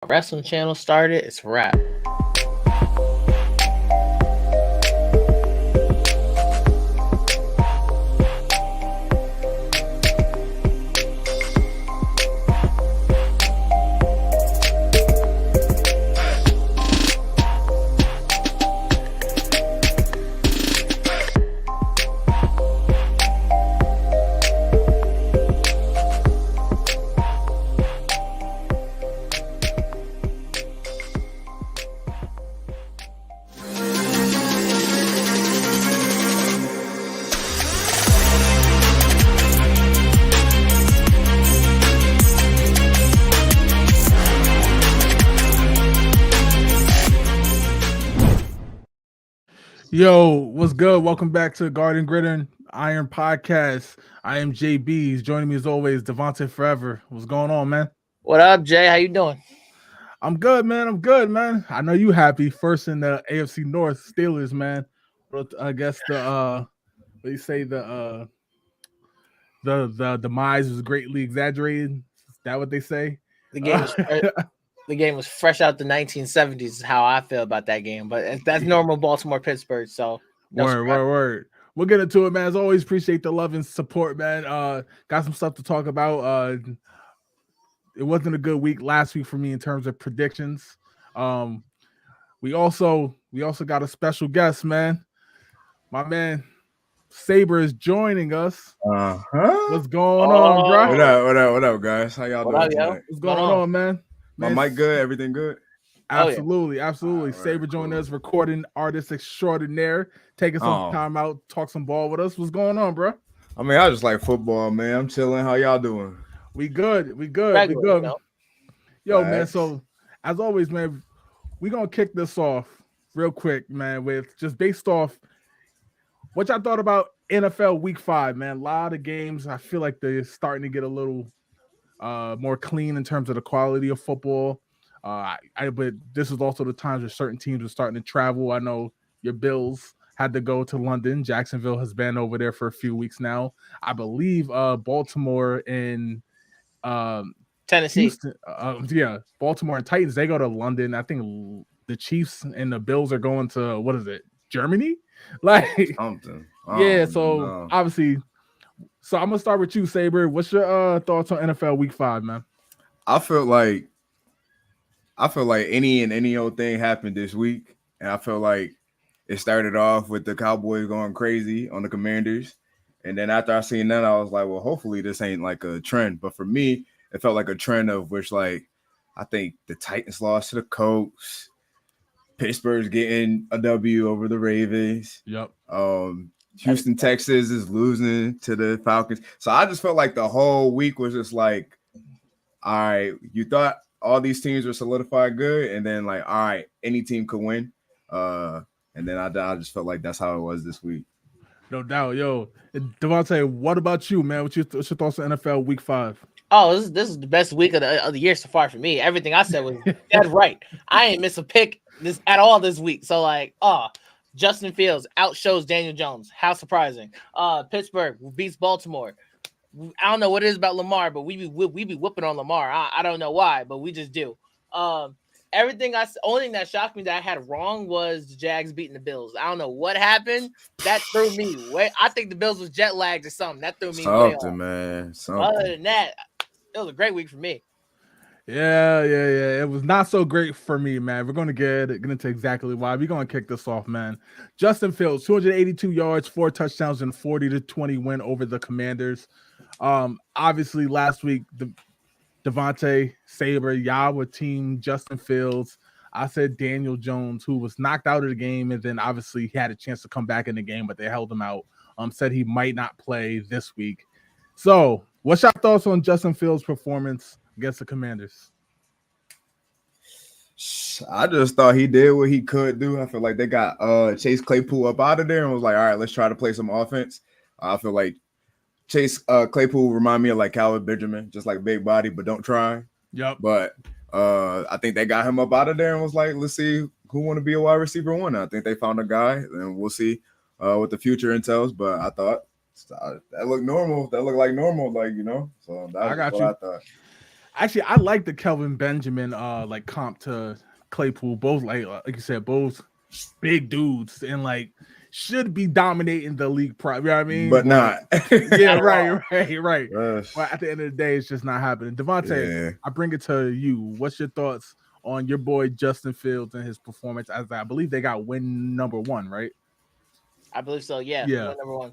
wrestling channel started. It's a wrap. Yo, what's good? Welcome back to Gridiron Iron Podcast. I am JB. Joining me as always, Devontae Forever. What's going on, man? What up, Jay? How you doing? I'm good, man. I'm good, man. I know you happy. First in the AFC North, Steelers, man. Well, I guess they say the demise was greatly exaggerated. Is that what they say? The game was the game was fresh out the 1970s. Is how I feel about that game, but that's normal Baltimore Pittsburgh. So no Word. We'll get into it, man. As always, appreciate the love and support, man. Got some stuff to talk about. It wasn't a good week last week for me in terms of predictions. We also got a special guest, man. My man Saber is joining us. What's going on, bro? What up, guys? How y'all doing tonight? What's going on, man? My mic good? Everything good? Absolutely. Right, Saber joining us, recording artist extraordinaire, taking some time out, talk some ball with us. What's going on, bro? I mean, I just like football, man. I'm chilling. How y'all doing? We good. Regular, Yo, man. So as always, man, we're gonna kick this off real quick, man, with just based off what y'all thought about NFL Week 5, man. A lot of games. I feel like they're starting to get a little more clean in terms of the quality of football. But this is also the times where certain teams are starting to travel. I know your Bills had to go to London. Jacksonville has been over there for a few weeks now. I believe Baltimore and Tennessee. Houston, Baltimore and Titans, they go to London. I think the Chiefs and the Bills are going to, what is it, Germany? Like something. Obviously, so I'm gonna start with you, Saber. What's your thoughts on NFL Week 5, man? I feel like any and any old thing happened this week, and I feel like it started off with the Cowboys going crazy on the Commanders, and then after I seen that, I was like, well, hopefully this ain't like a trend. But for me, it felt like a trend of which, like, I think the Titans lost to the Colts. Pittsburgh's getting a W over the Ravens. Yep. Houston, Texas is losing to the Falcons. So I just felt like the whole week was just like, all right, you thought all these teams were solidified good, and then like, all right, any team could win. And then I just felt like that's how it was this week. No doubt. Yo, Devontae, what about you, man? What's your thoughts on NFL Week 5? Oh, this is the best week of the year so far for me. Everything I said was dead right. I ain't miss a pick this at all this week. So like, Justin Fields outshows Daniel Jones. How surprising. Pittsburgh beats Baltimore. I don't know what it is about Lamar, but we be whooping on Lamar. I don't know why, but we just do. Only thing that shocked me that I had wrong was the Jags beating the Bills. I don't know what happened. That threw me way. I think the Bills was jet lagged or something. That threw me way off. Man. Other than that, it was a great week for me. Yeah. It was not so great for me, man. We're gonna get into exactly why. We're gonna kick this off, man. Justin Fields, 282 yards, 4 touchdowns, and 40-20 win over the Commanders. Obviously, last week, Devontae, Saber, y'all were team Justin Fields. I said Daniel Jones, who was knocked out of the game, and then obviously he had a chance to come back in the game, but they held him out. Said he might not play this week. So, what's your thoughts on Justin Fields' performance against the Commanders? I just thought he did what he could do. I feel like they got Chase Claypool up out of there and was like, all right, let's try to play some offense. I feel like Chase Claypool remind me of like Calvin Benjamin, just like big body, but don't try. Yep. But I think they got him up out of there and was like, let's see who want to be a wide receiver one. I think they found a guy, and we'll see what the future entails. But I thought that looked normal. That looked like normal, like, you know. So that's what I thought. Actually, I like the Kelvin Benjamin like comp to Claypool. Both like you said, both big dudes and like should be dominating the league. You know what I mean? But not. Yeah, Not at right, all. right. Gosh. Well, at the end of the day, it's just not happening. Devontae, Yeah. I bring it to you. What's your thoughts on your boy Justin Fields and his performance? As I believe they got win number 1, right? I believe so. Yeah. Yeah. Win number 1.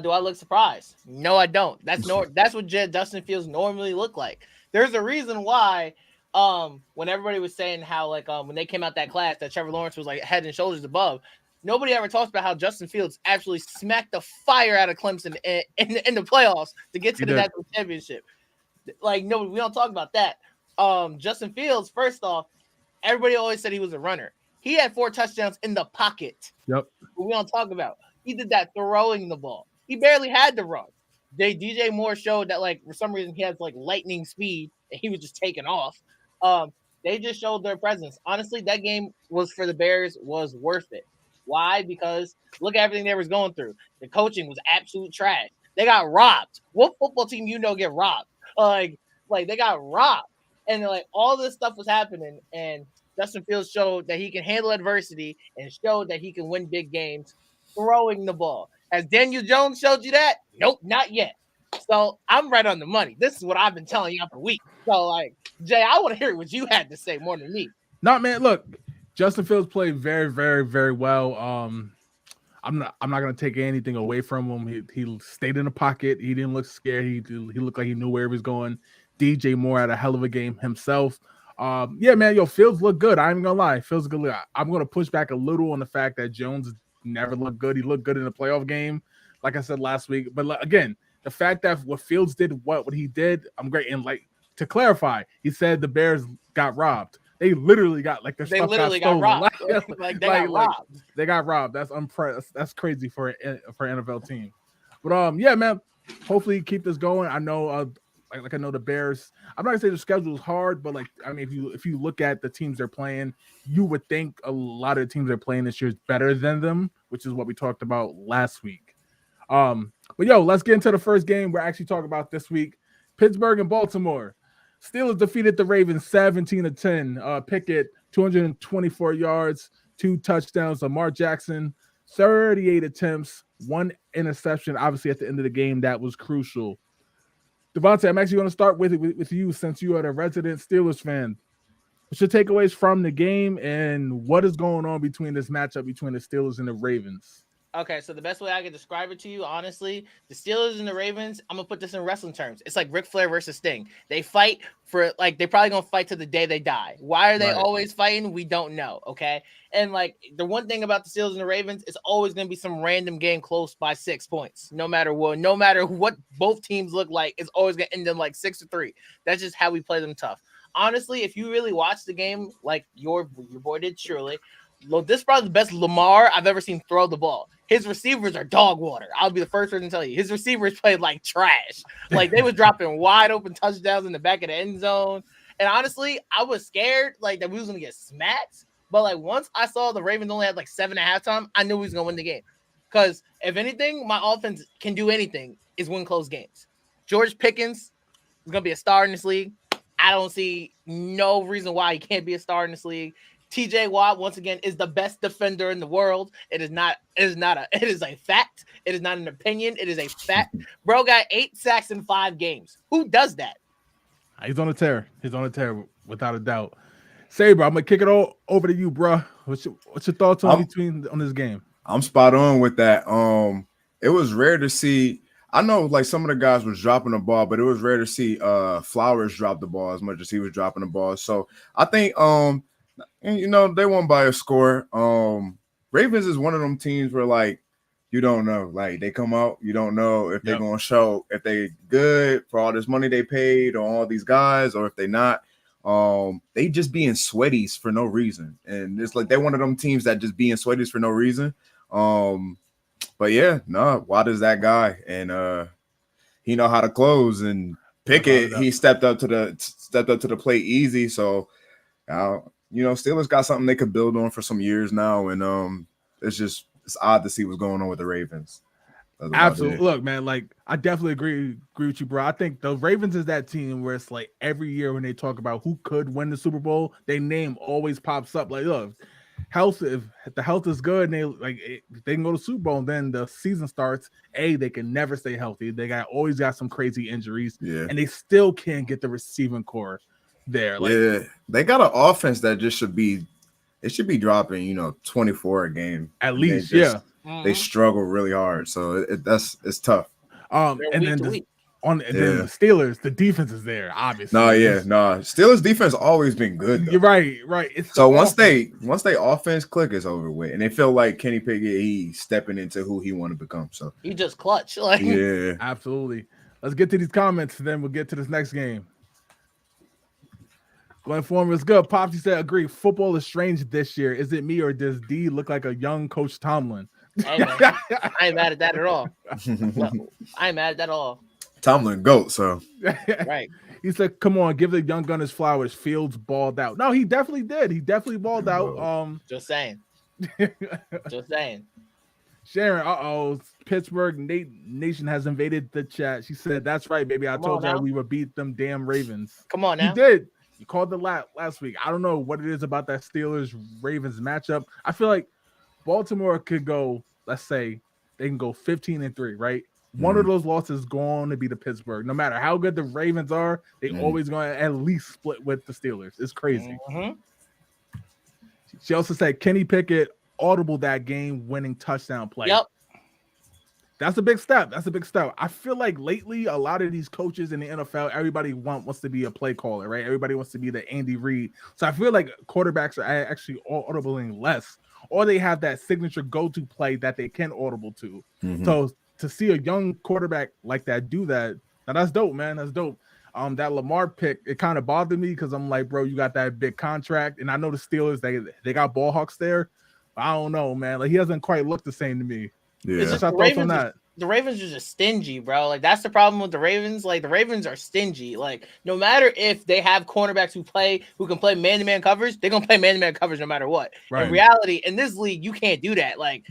Do I look surprised? No, I don't. That's what Justin Fields normally look like. There's a reason why when everybody was saying how like when they came out that class that Trevor Lawrence was like head and shoulders above, nobody ever talks about how Justin Fields actually smacked the fire out of Clemson in the playoffs to get to the national championship. Like no, we don't talk about that. Justin Fields, first off, everybody always said he was a runner. He had 4 touchdowns in the pocket. Yep. We don't talk about. He did that throwing the ball. He barely had to run. DJ Moore showed that like for some reason he has like lightning speed and he was just taking off. They just showed their presence. Honestly, that game was for the Bears was worth it. Why? Because look at everything they was going through. The coaching was absolute trash. They got robbed. What football team get robbed? Like they got robbed. And like all this stuff was happening and Justin Fields showed that he can handle adversity and showed that he can win big games throwing the ball. Has Daniel Jones showed you that? Nope, not yet. So I'm right on the money. This is what I've been telling you for weeks. So like, Jay, I want to hear what you had to say more than me. No, man, look, Justin Fields played very, very, very well. I'm not gonna take anything away from him. He stayed in the pocket. He didn't look scared. He looked like he knew where he was going. DJ Moore had a hell of a game himself. Yeah, man, Fields looked good. I ain't gonna lie, Fields good. I'm gonna push back a little on the fact that Jones never looked good. He looked good in the playoff game, like I said last week. But again, the fact that what Fields did, what he did, I'm great. And like to clarify, he said the Bears got robbed. They literally got like their stuff got stolen. Robbed. Like they got robbed. They got robbed. That's crazy for an NFL team. But yeah, man. Hopefully keep this going. I know like I know the Bears. I'm not gonna say the schedule is hard, but like I mean, if you look at the teams they're playing, you would think a lot of the teams they're playing this year is better than them, which is what we talked about last week. But let's get into the first game we're actually talking about this week. Pittsburgh and Baltimore. Steelers defeated the Ravens 17-10. Pickett 224 yards, 2 touchdowns. Lamar Jackson 38 attempts, 1 interception. Obviously, at the end of the game, that was crucial. Devontae, I'm actually going to start with you since you are the resident Steelers fan. What's your takeaways from the game and what is going on between this matchup between the Steelers and the Ravens? Okay, so the best way I can describe it to you, honestly, the Steelers and the Ravens, I'm going to put this in wrestling terms. It's like Ric Flair versus Sting. They fight for, like, they probably going to fight to the day they die. Why are they always fighting? We don't know, okay? And, like, the one thing about the Steelers and the Ravens, it's always going to be some random game close by 6 points. No matter what both teams look like, it's always going to end in, like, 6-3. That's just how we play them tough. Honestly, if you really watch the game like your boy did, surely, this is probably the best Lamar I've ever seen throw the ball. His receivers are dog water. I'll be the first person to tell you. His receivers played like trash. Like they was dropping wide open touchdowns in the back of the end zone. And honestly, I was scared like that we was gonna get smacked. But like once I saw the Ravens only had like 7 at halftime, I knew we was gonna win the game. Because if anything, my offense can do anything is win close games. George Pickens is gonna be a star in this league. I don't see no reason why he can't be a star in this league. TJ Watt, once again, is the best defender in the world. It is a fact. It is not an opinion. It is a fact. Bro got 8 sacks in 5 games. Who does that? He's on a tear. Without a doubt. Saber, I'm gonna kick it all over to you, bro. What's your thoughts on this game? I'm spot on with that. It was rare to see. I know like some of the guys was dropping the ball, but it was rare to see Flowers drop the ball as much as he was dropping the ball. So I think they won by a score. Ravens is one of them teams where like you don't know. Like they come out, you don't know if they're gonna show if they good for all this money they paid on all these guys or if they not. They just being sweaties for no reason. And it's like they're one of them teams that just being sweaties for no reason. But yeah, no, Watt is that guy, and he know how to close. And Pickett, he stepped up to the plate easy. So, Steelers got something they could build on for some years now, and it's odd to see what's going on with the Ravens. That's about Absolutely. it. Look, man, like I definitely agree with you, bro. I think the Ravens is that team where it's like every year when they talk about who could win the Super Bowl, their name always pops up. Like, look, health, if the health is good and they can go to Super Bowl and then the season starts, they can never stay healthy. They always got some crazy injuries, and they still can't get the receiving core there. Like, they got an offense that just should be dropping, 24 a game at least, yeah. They struggle really hard, so it's tough. And then the Steelers, the defense is there, obviously. Steelers defense always been good, though. You're right. So once they offense click, it's over with, and they feel like Kenny Pickett, he's stepping into who he want to become. So he just clutch, like absolutely. Let's get to these comments, and then we'll get to this next game. Glenn Former is good. Popsy said, agree. Football is strange this year. Is it me or does D look like a young Coach Tomlin? Hey, man, I ain't mad at that at all. I ain't mad at that at all. Tomlin GOAT, so right. He said, "Come on, give the young gun his flowers." Fields balled out. No, he definitely did. He definitely balled out. Just saying. Just saying. Sharon, Pittsburgh Nation has invaded the chat. She said, "That's right, baby. I told y'all we would beat them damn Ravens." Come on now. You did. You called the last week. I don't know what it is about that Steelers Ravens matchup. I feel like Baltimore could go, let's say they can go 15-3, right? One of those losses is going to be the Pittsburgh. No matter how good the Ravens are, they always going to at least split with the Steelers. It's crazy. She also said Kenny Pickett audible that game-winning touchdown play. Yep. That's a big step. I feel like lately, a lot of these coaches in the NFL, everybody wants to be a play caller, right? Everybody wants to be the Andy Reid. So I feel like quarterbacks are actually audibling less, or they have that signature go-to play that they can audible to. So to see a young quarterback like that do that, now that's dope, man. That's dope. That Lamar pick, it kind of bothered me because I'm like, bro, you got that big contract, and I know the Steelers, they got ball hawks there. But I don't know, man. Like, he doesn't quite look the same to me. Yeah. What's your thoughts on that? The Ravens are just stingy, bro. Like, that's the problem with the Ravens. Like, the Ravens are stingy. Like, no matter if they have cornerbacks who can play man-to-man coverage, they're gonna play man-to-man coverage no matter what. Right. In reality, in this league, you can't do that. Like,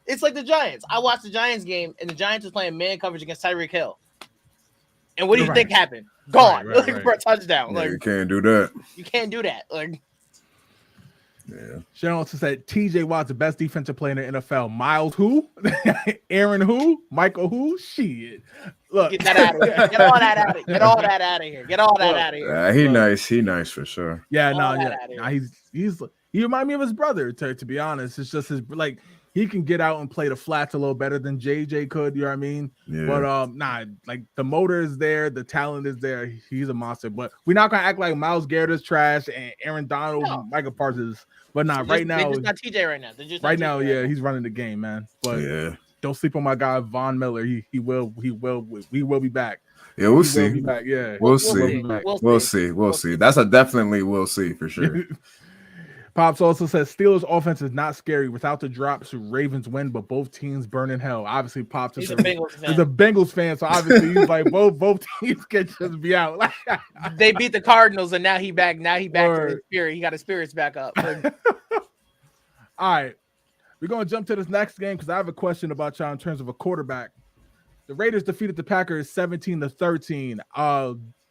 it's like the Giants. I watched the Giants game, and the Giants was playing man coverage against Tyreek Hill. And what do you think happened? Gone. For a touchdown. Yeah, like, you can't do that. You can't do that. Like, yeah. Sharon also said TJ Watt's the best defensive player in the NFL. Miles who? Aaron who? Michael who? Shit. Look. Get that out of here. Get all that out of here. Get all that out of here. Get all that out of here. He nice. He nice for sure. Yeah, he remind me of his brother, to be honest. It's just his, like, he can get out and play the flats a little better than JJ could, you know what I mean? Yeah. But like the motor is there, the talent is there. He's a monster. But we're not gonna act like Myles Garrett is trash and Aaron Donald, Michael Parsons. But now, they're just not TJ right now. They're just right now, he's running the game, man. But don't sleep on my guy Von Miller. We will be back. Yeah, we'll see. Be back. Yeah, we'll see. We'll see. That's a definitely we'll see for sure. Pops also says Steelers offense is not scary. Without the drops, Ravens win, but both teams burn in hell. Obviously, Pops is a Bengals fan, so obviously he's like both teams can just be out. They beat the Cardinals, and now he back. Now he back to his spirit. He got his spirits back up. All right, we're gonna jump to this next game because I have a question about y'all in terms of a quarterback. The Raiders defeated the Packers 17-13.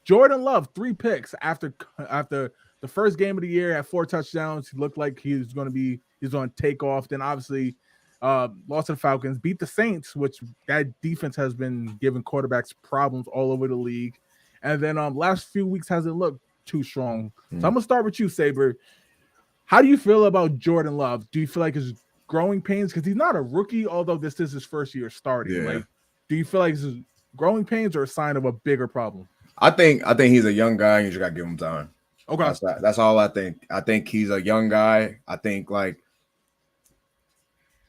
Jordan Love 3 picks after the first game of the year, had 4 touchdowns. He looked like he's going to take off. Then obviously lost to the Falcons, beat the Saints, which that defense has been giving quarterbacks problems all over the league. And then last few weeks hasn't looked too strong. So I'm going to start with you, Saber. How do you feel about Jordan Love? Do you feel like his growing pains? Because he's not a rookie, although this is his first year starting. Yeah. Like, do you feel like his growing pains are a sign of a bigger problem? I think he's a young guy and you just got to give him time. Okay, that's all I think. I think he's a young guy. I think like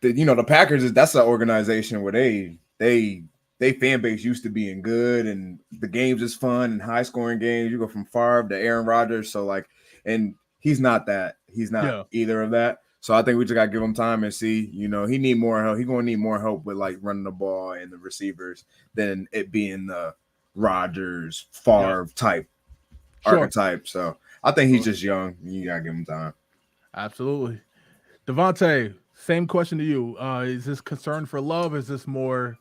the Packers that's an organization where they fan base used to being good and the games is fun and high scoring games. You go from Favre to Aaron Rodgers, so like, and he's not that. He's not either of that. So I think we just gotta give him time and see. He need more help. He's gonna need more help with like running the ball and the receivers than it being the Rodgers Favre type archetype. So I think he's just young. You gotta give him time. Absolutely. Devontae, same question to you. Is this concern for Love? Is this more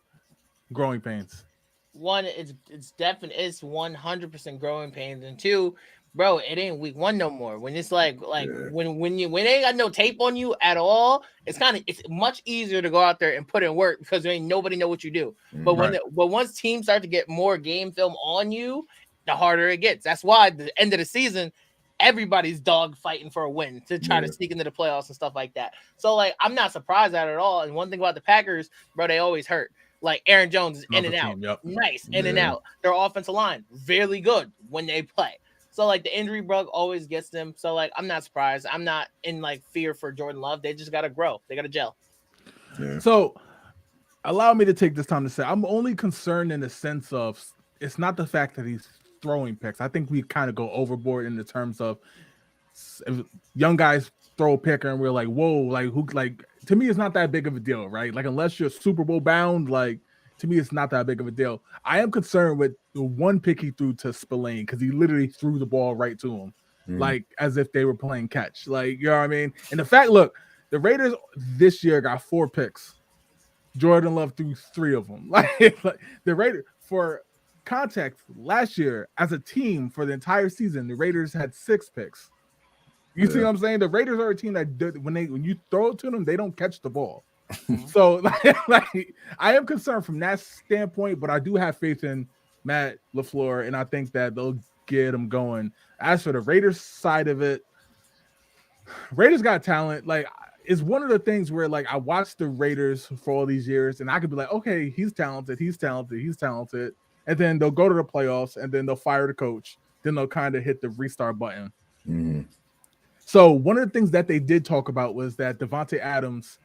growing pains. One, it's definitely it's 100% growing pains, and two, bro, it ain't week one no more. When it's like Yeah. when they ain't got no tape on you at all, it's much easier to go out there and put in work because there ain't nobody know what you do. But Right. but once teams start to get more game film on you, the harder it gets. That's why at the end of the season, everybody's dog fighting for a win to try to Yeah. sneak into the playoffs and stuff like that. So like I'm not surprised at it at all. And one thing about the Packers, bro, they always hurt. Like Aaron Jones is in Another and out, team. Yep. nice in and Yeah. out. Their offensive line really good when they play. So like the injury bug always gets them. So like I'm not surprised. I'm not in like fear for Jordan Love. They just gotta grow. They gotta gel. Yeah. So allow me to take this time to say I'm only concerned in the sense of it's not the fact that he's throwing picks. I think we kind of go overboard in the terms of if young guys throw a pick and we're like, whoa, like who, like to me, it's not that big of a deal, right? Like unless you're Super Bowl bound, like to me, it's not that big of a deal. I am concerned with the one pick he threw to Spillane because he literally threw the ball right to him, like as if they were playing catch. Like, you know what I mean? And the fact, look, the Raiders this year got 4 picks. Jordan Love threw 3 of them. Like the Raiders, for context, last year as a team for the entire season, the Raiders had 6 picks. You see what I'm saying? The Raiders are a team that when you throw it to them, they don't catch the ball. So like I am concerned from that standpoint, but I do have faith in Matt LaFleur, and I think that they'll get him going. As for the Raiders side of it, Raiders got talent. Like it's one of the things where like I watched the Raiders for all these years, and I could be like, okay, he's talented, and then they'll go to the playoffs, and then they'll fire the coach. Then they'll kind of hit the restart button. So one of the things that they did talk about was that Devontae Adams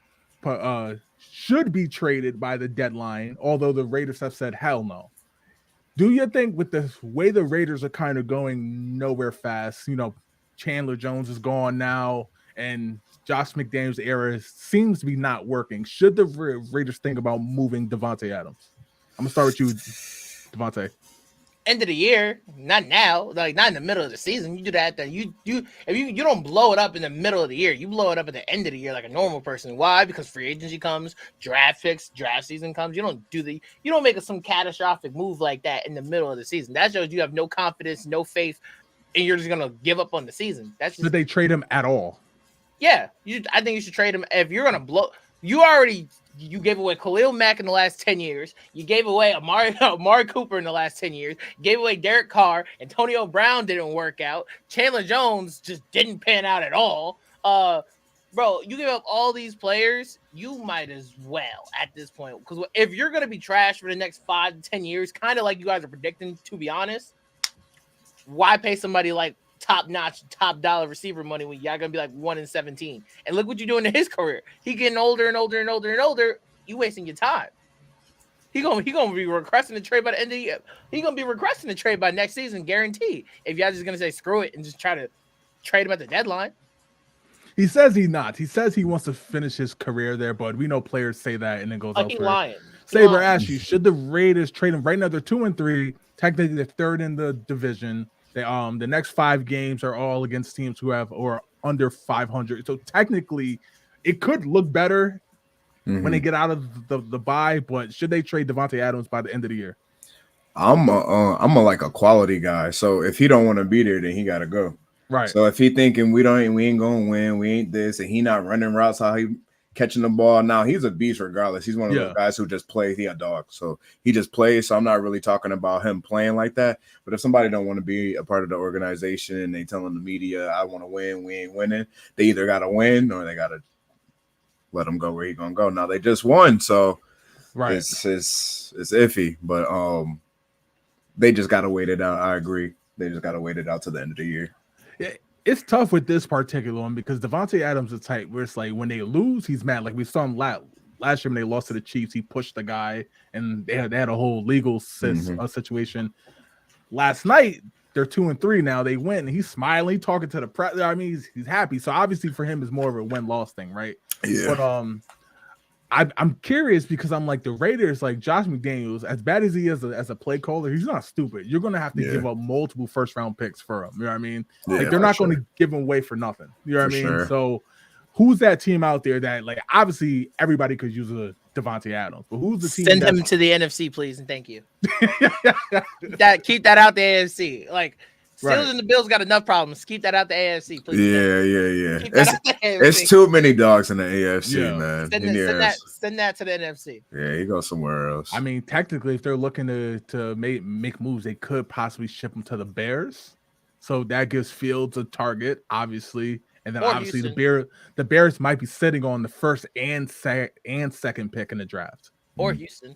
should be traded by the deadline, although the Raiders have said hell no. Do you think with the way the Raiders are kind of going nowhere fast, you know, Chandler Jones is gone now, and Josh McDaniels' era seems to be not working, should the Raiders think about moving Devontae Adams? I'm going to start with you, Devontae. End of the year, not now, like not in the middle of the season. You do that, then if you don't blow it up in the middle of the year, you blow it up at the end of the year like a normal person. Why? Because free agency comes, draft picks, draft season comes. You don't make some catastrophic move like that in the middle of the season. That shows you have no confidence, no faith, and you're just gonna give up on the season. That's just, did they trade him at all? Yeah, I think you should trade him if you're gonna blow. You gave away Khalil Mack in the last 10 years. You gave away Amari Cooper in the last 10 years. You gave away Derek Carr. Antonio Brown didn't work out. Chandler Jones just didn't pan out at all. Bro, you give up all these players, you might as well at this point. Because if you're going to be trash for the next 5 to 10 years, kind of like you guys are predicting, to be honest, why pay somebody like top-notch, top-dollar receiver money when y'all gonna be like 1-17? And look what you're doing in his career. He getting older and older and older and older. You wasting your time. He gonna be requesting the trade by the end of the year. He gonna be requesting the trade by next season, guaranteed. If y'all just gonna say screw it and just try to trade him at the deadline. He says he's not. He says he wants to finish his career there, but we know players say that and then goes elsewhere. Lying. Saber asked you, should the Raiders trade him right now? They're 2-3. Technically, they're 3rd in the division. They, the next 5 games are all against teams who have or under 500. So technically, it could look better when they get out of the bye. But should they trade Devontae Adams by the end of the year? I'm like a quality guy. So if he don't want to be there, then he got to go. Right. So if he thinking we ain't gonna win, we ain't this, and he not running routes how he catching the ball. Now he's a beast regardless. He's one of those guys who just plays. He a dog, so he just plays. So I'm not really talking about him playing like that. But if somebody don't want to be a part of the organization and they telling the media, I want to win, we ain't winning, they either got to win or they got to let him go where he gonna go. Now they just won, so it's iffy. But they just got to wait it out. I agree. They just got to wait it out to the end of the year. It's tough with this particular one because Devontae Adams is type where it's like when they lose, he's mad. Like we saw him last year when they lost to the Chiefs, he pushed the guy and they had a whole legal situation. Last night, they're 2-3 now. They win. He's smiling, talking to the press. I mean, he's happy. So obviously for him, it's more of a win-loss thing, right? Yeah. But I'm curious because I'm like the Raiders, like Josh McDaniels, as bad as he is as a play caller, he's not stupid. You're going to have to give up multiple first-round picks for him. You know what I mean? Like they're not going to give him away for nothing. You know what I mean? Sure. So who's that team out there that like obviously everybody could use a Devontae Adams, but who's the team? Send him to the NFC, please, and thank you. Keep that out the AFC. Like Steelers and the Bills got enough problems. Keep that out the AFC, please. Yeah. It's too many dogs in the AFC, man. Send that to the NFC. Yeah, he goes somewhere else. I mean, technically, if they're looking to make moves, they could possibly ship him to the Bears. So that gives Fields a target, obviously. And then obviously the Bears might be sitting on the first and second pick in the draft. Or Houston.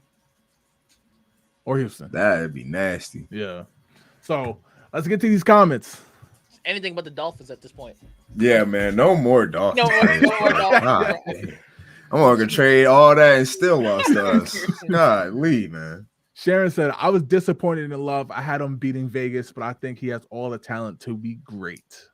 That'd be nasty. Yeah. So let's get to these comments. Anything but the Dolphins at this point. Yeah, man. No more Dolphins. No more Dolphins. I'm gonna trade all that and still lost to us. God, Lee, man. Sharon said, I was disappointed in Love. I had him beating Vegas, but I think he has all the talent to be great.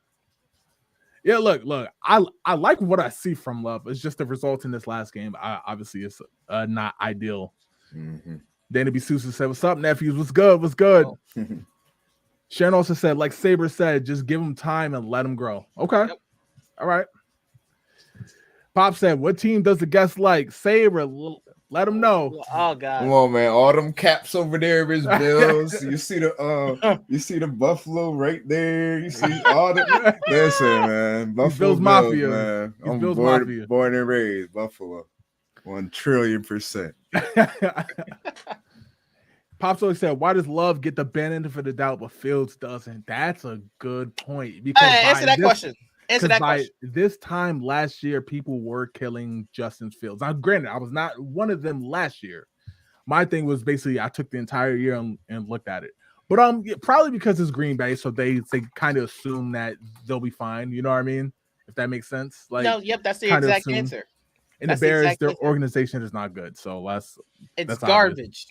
Yeah, look, I like what I see from Love. It's just the result in this last game. Obviously, it's not ideal. Mm-hmm. Danny B. Sousa said, what's up, nephews? What's good? What's good? Oh. Sharon also said, like Saber said, just give him time and let him grow. Okay. Yep. All right. Pop said, what team does the guest like? Saber, let him know. Oh God. Come on, man. All them caps over there is Bills. You see the Buffalo right there. You see all the listen, man. Buffalo Bills Mafia, man. I'm Bills Mafia. Born and raised Buffalo. 1,000,000,000,000%. Pops always said, why does Love get the benefit of the doubt, but Fields doesn't? That's a good point. Because answer that question. This time last year, people were killing Justin Fields. Now, granted, I was not one of them last year. My thing was basically I took the entire year and looked at it. But probably because it's Green Bay, so they kind of assume that they'll be fine. You know what I mean? If that makes sense. Like, no, yep, that's the exact answer. And the Bears, their organization is not good. So it's garbage.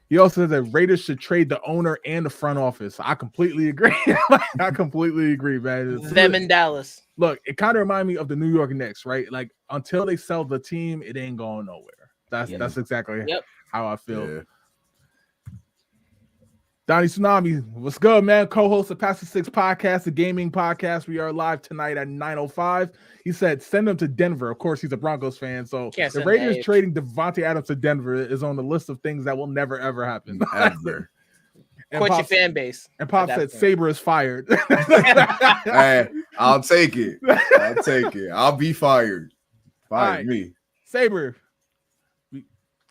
He also said that Raiders should trade the owner and the front office. I completely agree. I completely agree, man. Them in Dallas. Look, it kind of reminds me of the New York Knicks, right? Like until they sell the team, it ain't going nowhere. That's exactly how I feel. Yeah. Donnie Tsunami, what's good, man? Co-host of Past the Six podcast, the gaming podcast. We are live tonight at 9:05. He said, send him to Denver. Of course, he's a Broncos fan. So the Raiders trading Devontae Adams to Denver is on the list of things that will never, ever happen. Ever. Quit your fan base. And Pop said, Saber is fired. Hey, I'll take it. I'll be fired. Fire me. Saber,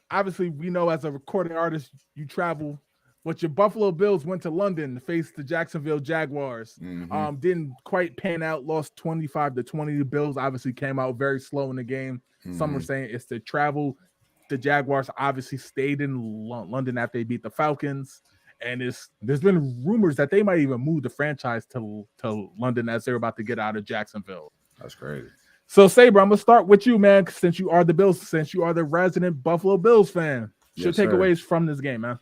obviously, we know as a recording artist, you travel. But your Buffalo Bills went to London to face the Jacksonville Jaguars. Mm-hmm. Didn't quite pan out, lost 25-20. The Bills obviously came out very slow in the game. Mm-hmm. Some were saying it's the travel. The Jaguars obviously stayed in London after they beat the Falcons. And there's been rumors that they might even move the franchise to London as they're about to get out of Jacksonville. That's crazy. So, Saber, I'm going to start with you, man, since you are the resident Buffalo Bills fan. Your takeaways from this game, man.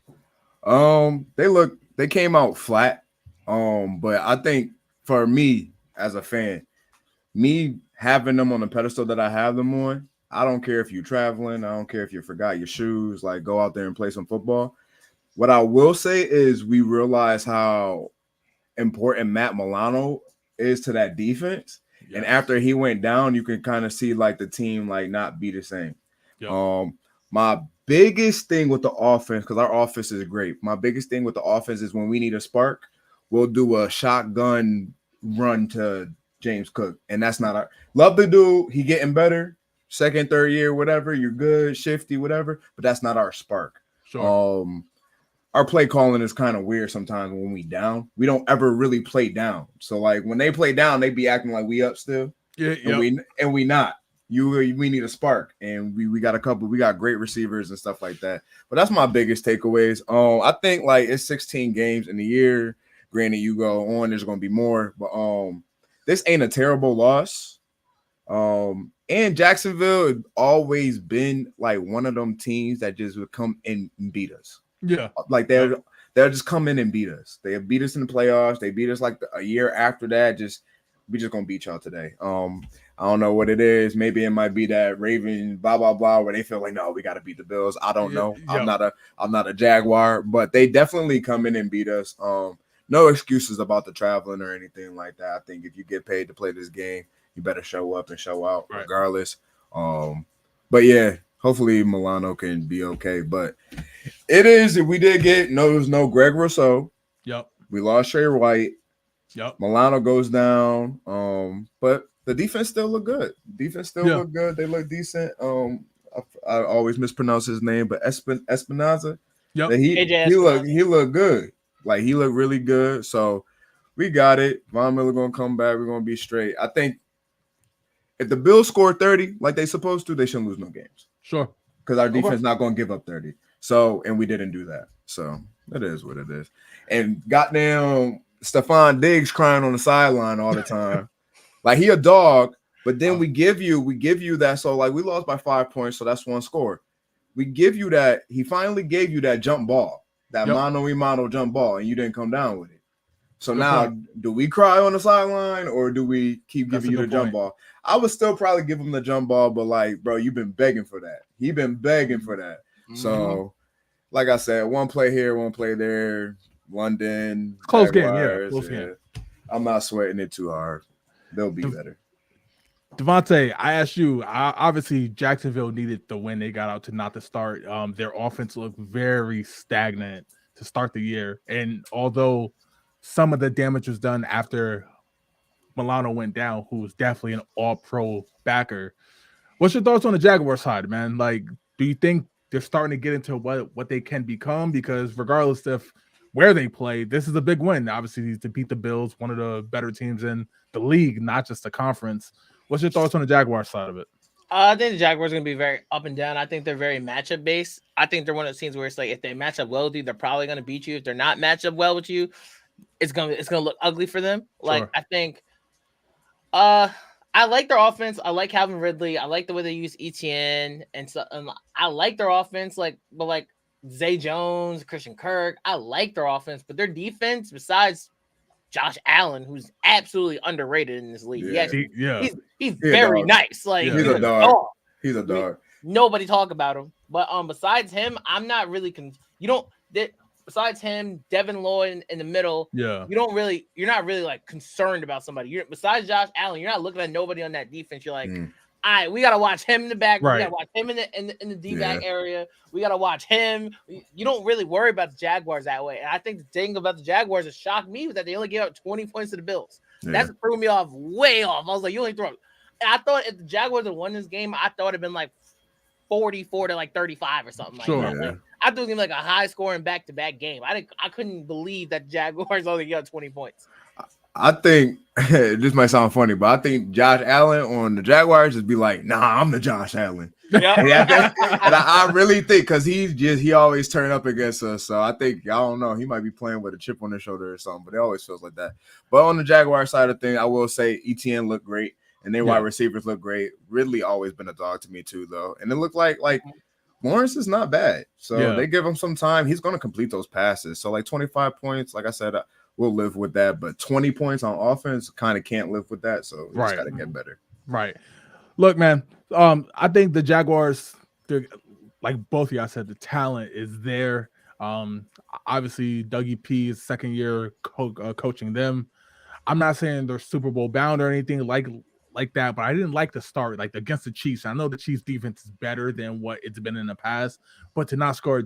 They came out flat. But I think for me as a fan, me having them on the pedestal that I have them on, I don't care if you're traveling, I don't care if you forgot your shoes, like go out there and play some football. What I will say is we realize how important Matt Milano is to that defense. Yes. And after he went down, you can kind of see like the team like not be the same. Yep. My biggest thing with the offense, because our offense is great. My biggest thing with the offense is when we need a spark, we'll do a shotgun run to James Cook. And that's not our love the dude. He getting better. Second, third year, whatever. You're good, shifty, whatever. But that's not our spark. Sure. Our play calling is kind of weird sometimes when we down. We don't ever really play down. So like when they play down, they be acting like we up still. Yeah. And we not. We need a spark, and we got we got great receivers and stuff like that. But that's my biggest takeaways. I think like it's 16 games in the year. Granted, you go on, there's gonna be more, but this ain't a terrible loss. And Jacksonville has always been like one of them teams that just would come in and beat us. Yeah, like they'll just come in and beat us. They have beat us in the playoffs. They beat us like a year after that. We just gonna beat y'all today. I don't know what it is. Maybe it might be that Ravens, blah, blah, blah, where they feel like, no, we got to beat the Bills. I don't know. Yeah. I'm not a Jaguar, but they definitely come in and beat us. No excuses about the traveling or anything like that. I think if you get paid to play this game, he better show up and show out Right. regardless. But yeah, hopefully Milano can be okay. But it is. We did get there's no Greg Rousseau. Yep. We lost Trey White. Yep. Milano goes down. But the defense still look good. Look good. They look decent. I always mispronounce his name, but Espinaza. Yep. He looked good. Like he looked really good. So we got it. Von Miller gonna come back. We're gonna be straight. I think if the Bills score 30 like they supposed to, they shouldn't lose no games. Sure. Because our defense not gonna give up 30. So and we didn't do that. So it is what it is. And goddamn Stephon Diggs crying on the sideline all the time. Like he a dog, but then we give you that. So like we lost by 5 points, so that's one score. We give you that. He finally gave you that jump ball, that mano-a-mano jump ball, and you didn't come down with it. So now, do we cry on the sideline or do we keep giving you the jump ball? I would still probably give him the jump ball, but like, bro, you've been begging for that. He's been begging for that. Mm-hmm. So, like I said, one play here, one play there. London, close Jaguars, game, yeah. I'm not sweating it too hard. They'll be better. Devontae, I asked you. Obviously, Jacksonville needed the win. They got out to not to start. Their offense looked very stagnant to start the year, and although some of the damage was done after Milano went down, who was definitely an all-pro backer. What's your thoughts on the Jaguar side, man? Like, do you think they're starting to get into what they can become? Because regardless of where they play, this is a big win. Obviously, to beat the Bills, one of the better teams in the league, not just the conference. What's your thoughts on the Jaguar side of it? I think the Jaguars are going to be very up and down. I think they're very matchup based. I think they're one of the teams where it's like if they match up well with you, they're probably going to beat you. If they're not matched up well with you, it's gonna look ugly for them. Like sure. I think, I like their offense. I like Calvin Ridley. I like the way they use ETN and so. I like their offense. But Zay Jones, Christian Kirk. I like their offense, but their defense, besides Josh Allen, who's absolutely underrated in this league. Yeah, he's very nice. Like he's a dog. He's a dog. Nobody talk about him. But besides him, I'm not really besides him, Devin Lloyd in the middle, you're not really like concerned about somebody. Besides Josh Allen, you're not looking at nobody on that defense. You're like, all right, we gotta watch him in the back. Right. We gotta watch him in the D back area. We gotta watch him. You don't really worry about the Jaguars that way. And I think the thing about the Jaguars that shocked me was that they only gave up 20 points to the Bills. Yeah. That's threw me way off. I was like, you only throw. And I thought if the Jaguars had won this game, I thought it'd been like 44 to like 35 or something like that. Yeah. Like, I thought it was gonna be like a high scoring back-to-back game. I couldn't believe that the Jaguars only got 20 points. I think this might sound funny, but I think Josh Allen on the Jaguars just be like, nah, I'm the Josh Allen. Yeah. And I really think because he always turn up against us. So I think, I don't know, he might be playing with a chip on his shoulder or something, but it always feels like that. But on the Jaguar side of things, I will say ETN looked great and their wide receivers look great. Ridley always been a dog to me too, though. And it looked like Lawrence is not bad. So they give him some time. He's going to complete those passes. So like 25 points, like I said, we'll live with that. But 20 points on offense kind of can't live with that. So we just got to get better. Right. Look, man, I think the Jaguars, like both of y'all said, the talent is there. Obviously, Dougie P is second year coaching them. I'm not saying they're Super Bowl bound or anything like that, but I didn't like the start, like against the Chiefs. I know the Chiefs defense is better than what it's been in the past, but to not score a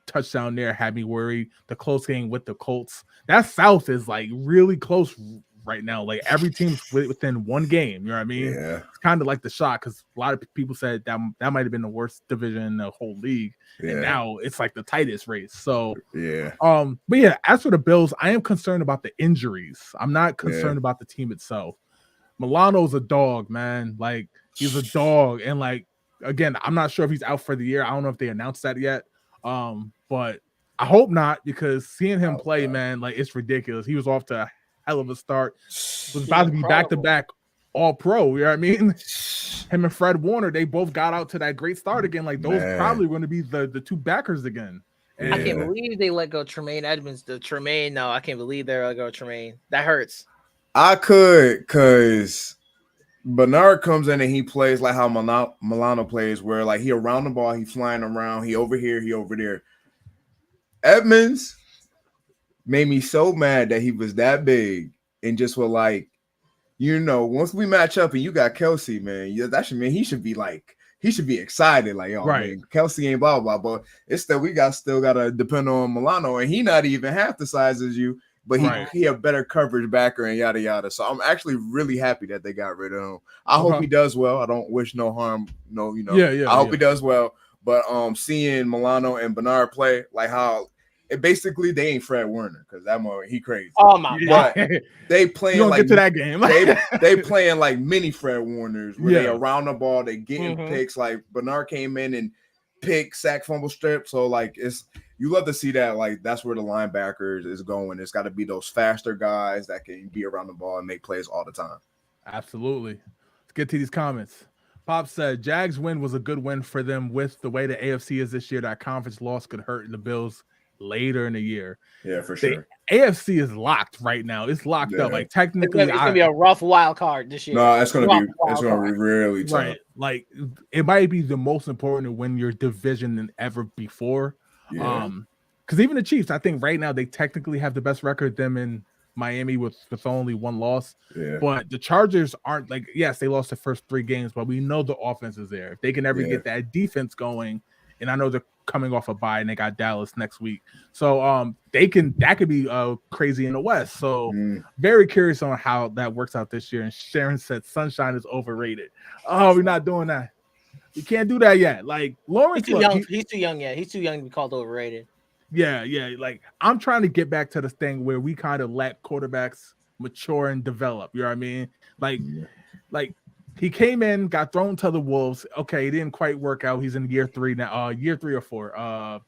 touchdown there had me worried. The close game with the Colts, that South is like really close right now. Like every team's within one game. You know what I mean? Yeah. It's kind of like the shot because a lot of people said that might have been the worst division in the whole league, and now it's like the tightest race. So but yeah, as for the Bills, I am concerned about the injuries. I'm not concerned about the team itself. Milano's a dog, man. Like he's a dog, and like again, I'm not sure if he's out for the year. I don't know if they announced that yet. But I hope not, because seeing him play, man, like it's ridiculous. He was off to a hell of a start. Was about to be back-to-back all-pro. You know what I mean? Him and Fred Warner, they both got out to that great start again. Like those probably going to be the two backers again. And I can't believe they let go Tremaine Edmonds. No, I can't believe they let go Tremaine. That hurts. I could, because Bernard comes in and he plays like how Milano plays, where like he around the ball, he flying around, he over here, he over there. Edmonds made me so mad that he was that big and just was like once we match up and you got Kelsey, man, that should mean he should be excited, like, oh Right. man, Kelsey ain't blah blah, but it's that we still gotta depend on Milano, and he not even half the size as you, but he have better coverage backer and yada yada. So I'm actually really happy that they got rid of him. I hope he does well. I don't wish no harm, I hope he does well. But seeing Milano and Bernard play, like how basically they ain't Fred Warner, because that moment he crazy. Oh my god, they playing like get to that game. they playing like mini Fred Warners where they around the ball, they getting picks. Like Bernard came in and sack, fumble, strip. So like you love to see that. Like that's where the linebackers is going. It's got to be those faster guys that can be around the ball and make plays all the time. Absolutely. Let's get to these comments. Pop said Jags win was a good win for them. With the way the AFC is this year, that conference loss could hurt the Bills later in the year. Yeah, for sure. The AFC is locked right now. It's locked up. Like technically, it's gonna be a rough wild card this year. No, it's gonna be really tough. Right. Like it might be the most important to win your division than ever before. Yeah. Because even the Chiefs, I think right now they technically have the best record. Them in Miami with only one loss. Yeah. But the Chargers aren't like, yes, they lost the first 3 games, but we know the offense is there. If they can ever get that defense going, and I know they're coming off a bye and they got Dallas next week. So that could be crazy in the West. So very curious on how that works out this year. And Sharon said sunshine is overrated. Oh, we're not doing that. We can't do that yet. Like Lawrence, he's too young. He's too young yet. He's too young to be called overrated. Yeah. Like I'm trying to get back to this thing where we kind of let quarterbacks mature and develop. You know what I mean? Like he came in, got thrown to the wolves. Okay, it didn't quite work out. He's in year 3 now. Year 3 or 4.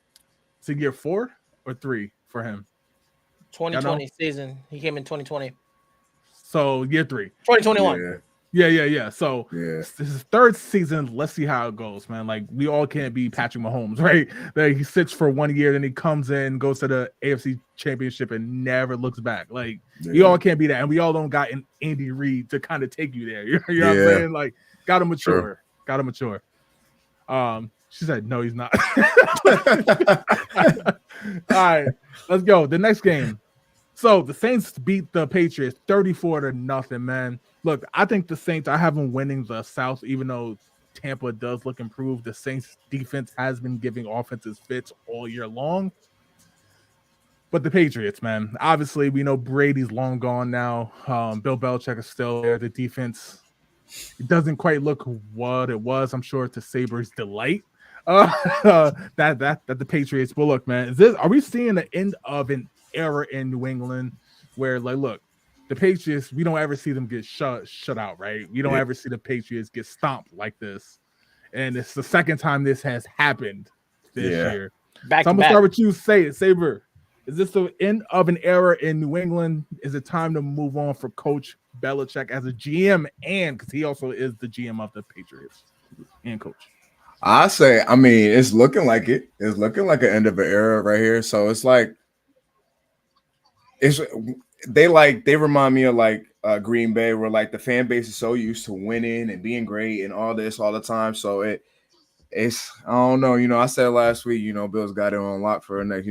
Is it year 4 or 3 for him? 2020 season. He came in 2020. So year 3. 2021. Yeah. So this is 3rd season. Let's see how it goes, man. Like we all can't be Patrick Mahomes, right? Like he sits for 1 year, then he comes in, goes to the AFC Championship, and never looks back. Like we all can't be that, and we all don't got an Andy Reid to kind of take you there. You know what I'm saying? Like gotta mature. Sure. Gotta mature. She said no, he's not. All right, let's go. The next game. So the Saints beat the Patriots 34-0, man. Look, I think the Saints, I have them winning the South, even though Tampa does look improved. The Saints defense has been giving offenses fits all year long. But the Patriots, man, obviously we know Brady's long gone now. Bill Belichick is still there. The defense, it doesn't quite look what it was. I'm sure to Sabres' delight. That the Patriots. But look, man, are we seeing the end of an era in New England where, like, look, the Patriots, we don't ever see them get shut out, right? We don't ever see the Patriots get stomped like this. And it's the second time this has happened this year. So I'm going to start with you, Saber. Is this the end of an era in New England? Is it time to move on for Coach Belichick as a GM, and because he also is the GM of the Patriots and coach? I mean, it's looking like it. It's looking like an end of an era right here. So it's like, they remind me of like Green Bay, where like the fan base is so used to winning and being great and all this all the time. So it's I don't know. I said last week, Bill's got it on lock for the next,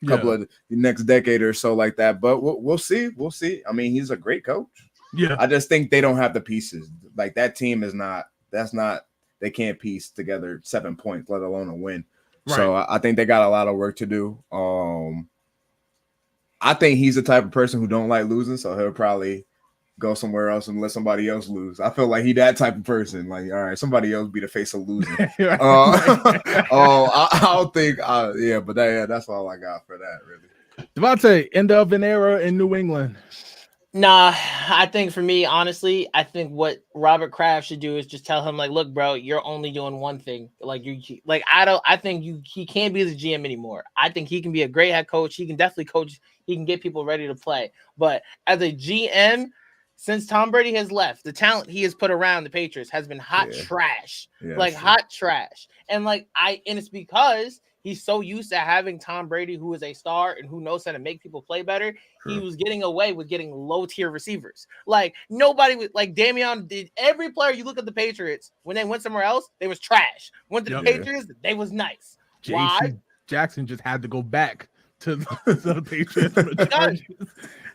couple of the next decade or so like that. But we'll see. We'll see. I mean, he's a great coach. Yeah. I just think they don't have the pieces. Like that team is not. They can't piece together 7 points, let alone a win. Right. So I think they got a lot of work to do. I think he's the type of person who don't like losing, so he'll probably go somewhere else and let somebody else lose. I feel like he that type of person. Like, all right, somebody else be the face of losing. I don't think. But that's all I got for that, really. Devontae, end of an era in New England. Nah, I think for me, honestly, I think what Robert Kraft should do is just tell him, like, look, bro, you're only doing one thing. I think he can't be the GM anymore. I think he can be a great head coach. He can definitely coach. He can get people ready to play. But as a GM, since Tom Brady has left, the talent he has put around the Patriots has been hot trash. Hot trash. And it's because he's so used to having Tom Brady, who is a star and who knows how to make people play better. He was getting away with getting low-tier receivers. Like, nobody would, like, Damian did. Every player you look at the Patriots, when they went somewhere else, they was trash. Went to the Patriots, they was nice. Why? Jackson just had to go back to the Patriots and the Chargers.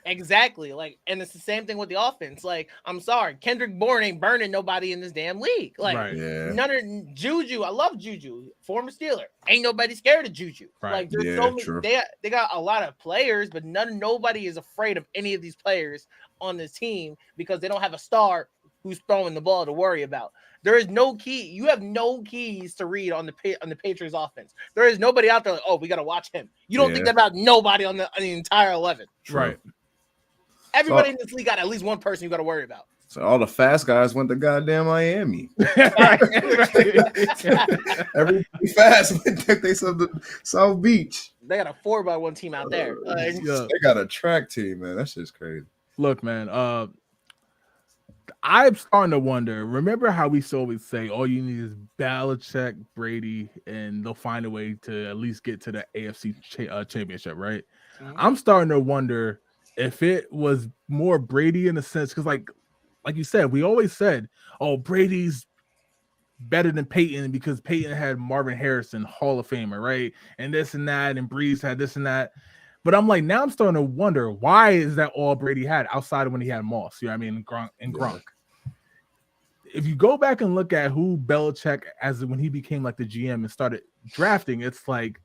Exactly. Like, and it's the same thing with the offense. Like, I'm sorry, Kendrick Bourne ain't burning nobody in this damn league. Like, Right. none of Juju. I love Juju, former Steeler. Ain't nobody scared of Juju. Right. Like, there's so many. They got a lot of players, but nobody is afraid of any of these players on this team because they don't have a star who's throwing the ball to worry about. There is no key. You have no keys to read on the Patriots offense. There is nobody out there like, oh, we got to watch him. You don't think that about nobody on the entire 11. Right. Everybody in this league got at least one person you got to worry about. So all the fast guys went to goddamn Miami. Everybody fast went to South Beach. They got a 4x1 team out there. They got a track team, man. That's just crazy. Look, man. I'm starting to wonder. Remember how we always say all you need is Belichick, Brady, and they'll find a way to at least get to the AFC championship, right? Mm-hmm. I'm starting to wonder if it was more Brady in a sense, because like you said, we always said, oh, Brady's better than Peyton because Peyton had Marvin Harrison, Hall of Famer, right? And this and that, and Breeze had this and that. But I'm like, now I'm starting to wonder, why is that all Brady had outside of when he had Moss? You know what I mean? Gronk. If you go back and look at who Belichick, as when he became like the GM and started drafting, it's like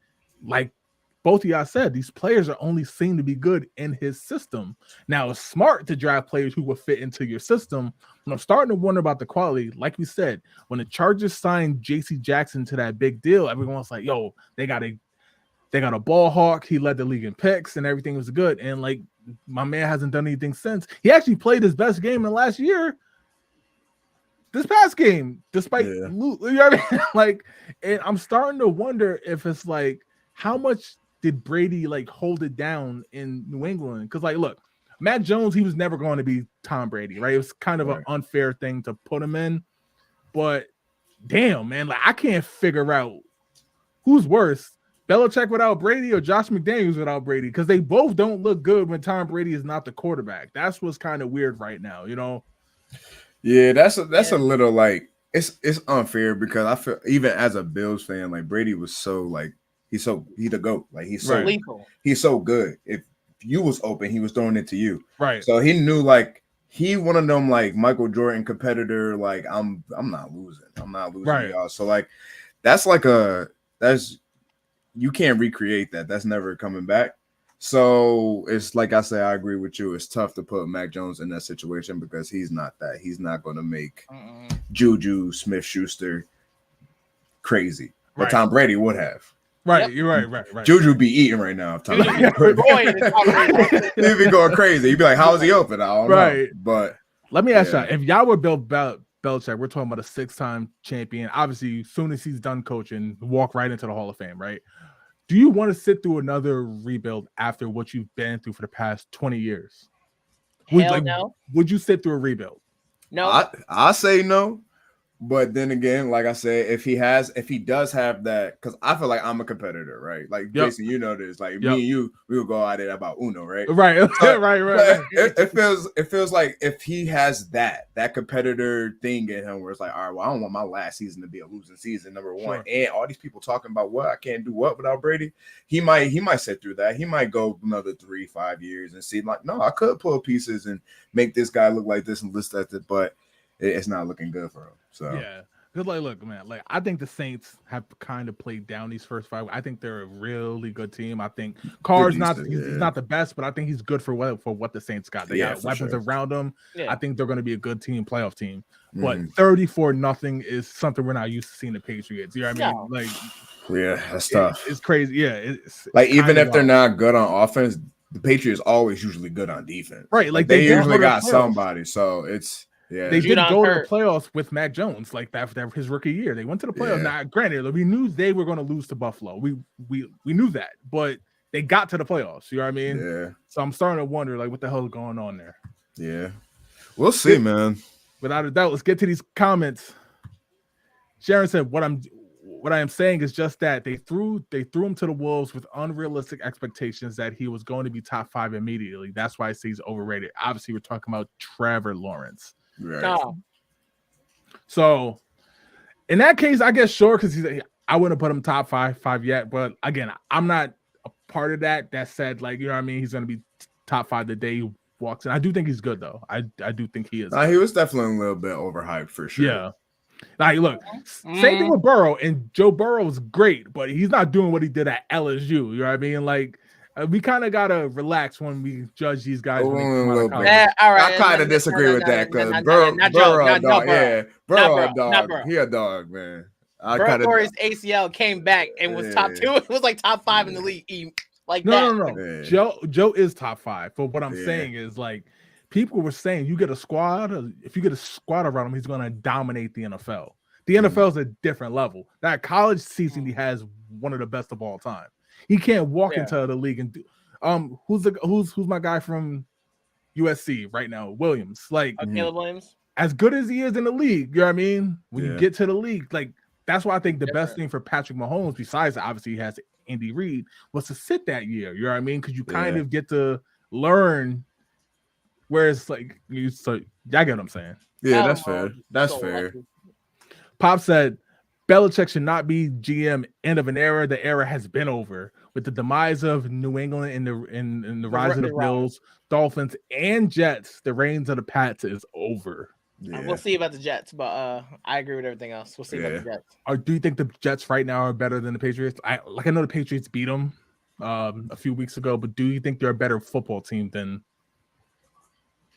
both of y'all said, these players are only seen to be good in his system. Now, it's smart to draft players who will fit into your system. But I'm starting to wonder about the quality. Like we said, when the Chargers signed J.C. Jackson to that big deal, everyone's like, yo, they got a ball hawk. He led the league in picks and everything was good. And like, my man hasn't done anything since. He actually played his best game in the last year. This past game, despite you know what I mean? Like, and I'm starting to wonder if it's like, how much did Brady like hold it down in New England? Because like, look, Mac Jones, he was never going to be Tom Brady, right? It was kind of an unfair thing to put him in. But damn, man, like I can't figure out who's worse, Belichick without Brady or Josh McDaniels without Brady, because they both don't look good when Tom Brady is not the quarterback. That's what's kind of weird right now, you know. Yeah, that's a little like it's unfair because I feel even as a Bills fan, like Brady was so like he's the GOAT. Like he's so lethal. He's so good. If you was open, he was throwing it to you. Right. So he knew like he one of them like Michael Jordan competitor. Like I'm not losing. I'm not losing, y'all. So like that's you can't recreate that. That's never coming back. So it's like I say, I agree with you. It's tough to put Mac Jones in that situation because he's not that. He's not going to make Juju Smith-Schuster crazy. But Tom Brady would have. Right, you're right. Juju be eating right now. He'd be going crazy. He'd be like, "How is he open?" I don't know. But let me ask y'all: if y'all were Bill Belichick, we're talking about a 6-time champion. Obviously, as soon as he's done coaching, walk right into the Hall of Fame, right? Do you want to sit through another rebuild after what you've been through for the past 20 years? No. Would you sit through a rebuild? No. I say no. But then again, like I said, if he does have that, because I feel like I'm a competitor, right? Like Jason, you know this. Like me and you, we will go at it about Uno, right? Right, so, right. It feels like if he has that competitor thing in him, where it's like, all right, well, I don't want my last season to be a losing season, number one, and all these people talking about what I can't do what without Brady. He might sit through that. He might go another 3-5 years and see like, no, I could pull pieces and make this guy look like this and list that, but it's not looking good for him. So yeah, because like, look, man, like I think the Saints have kind of played down these first 5. I think they're a really good team. I think Carr's he's not the best, but I think he's good for what the Saints got. They got weapons around them. Yeah. I think they're going to be a good team, playoff team. But 34-0 is something we're not used to seeing the Patriots. You know what I mean? Like, yeah, that's tough. It's crazy. Yeah, it's like even if they're not good on offense, the Patriots always usually good on defense. Right, like they usually got somebody. So it's. Yeah. They did go to the playoffs with Mac Jones, like that for his rookie year. They went to the playoffs. Now, granted, we knew they were going to lose to Buffalo. We knew that, but they got to the playoffs. You know what I mean? Yeah. So I'm starting to wonder, like, what the hell is going on there? Yeah, we'll see, man. Without a doubt, let's get to these comments. Sharon said, "What I am saying is just that they threw him to the wolves with unrealistic expectations that he was going to be top 5 immediately. That's why I say he's overrated. Obviously, we're talking about Trevor Lawrence." Right. No. So in that case, I guess sure, because I wouldn't put him top five yet. But again, I'm not part of that said, like, you know what I mean, he's going to be top 5 the day he walks in. I do think he's good, though. I do think he is. He was definitely a little bit overhyped for sure. Yeah. Like, look, same thing with Burrow, and Joe Burrow is great, but he's not doing what he did at LSU. You know what I mean? Like, we kind of gotta relax when we judge these guys. All right. I kind of disagree with that because Burrow, he a dog, man. Burrow tore his ACL, came back, and was top 2. It was like top 5 in the league. Like no. Joe is top 5. But what I'm saying is, like, people were saying you get a squad. If you get a squad around him, he's going to dominate the NFL. The NFL is a different level. That college season he has one of the best of all time. He can't walk into the league and do. Who's my guy from USC right now? Williams. Like Caleb Williams. As good as he is in the league, you know what I mean? When you get to the league, like that's why I think the best thing for Patrick Mahomes, besides obviously he has Andy Reid, was to sit that year. You know what I mean? Because you kind of get to learn. Whereas, like, I get what I'm saying. Yeah, that's fair. That's fair. Lucky. Pop said, Belichick should not be GM. End of an era. The era has been over. With the demise of New England in the rise of the Bills, Dolphins, and Jets, the reigns of the Pats is over. Yeah. We'll see about the Jets, but I agree with everything else. We'll see about the Jets. Do you think the Jets right now are better than the Patriots? I know the Patriots beat them a few weeks ago, but do you think they're a better football team than?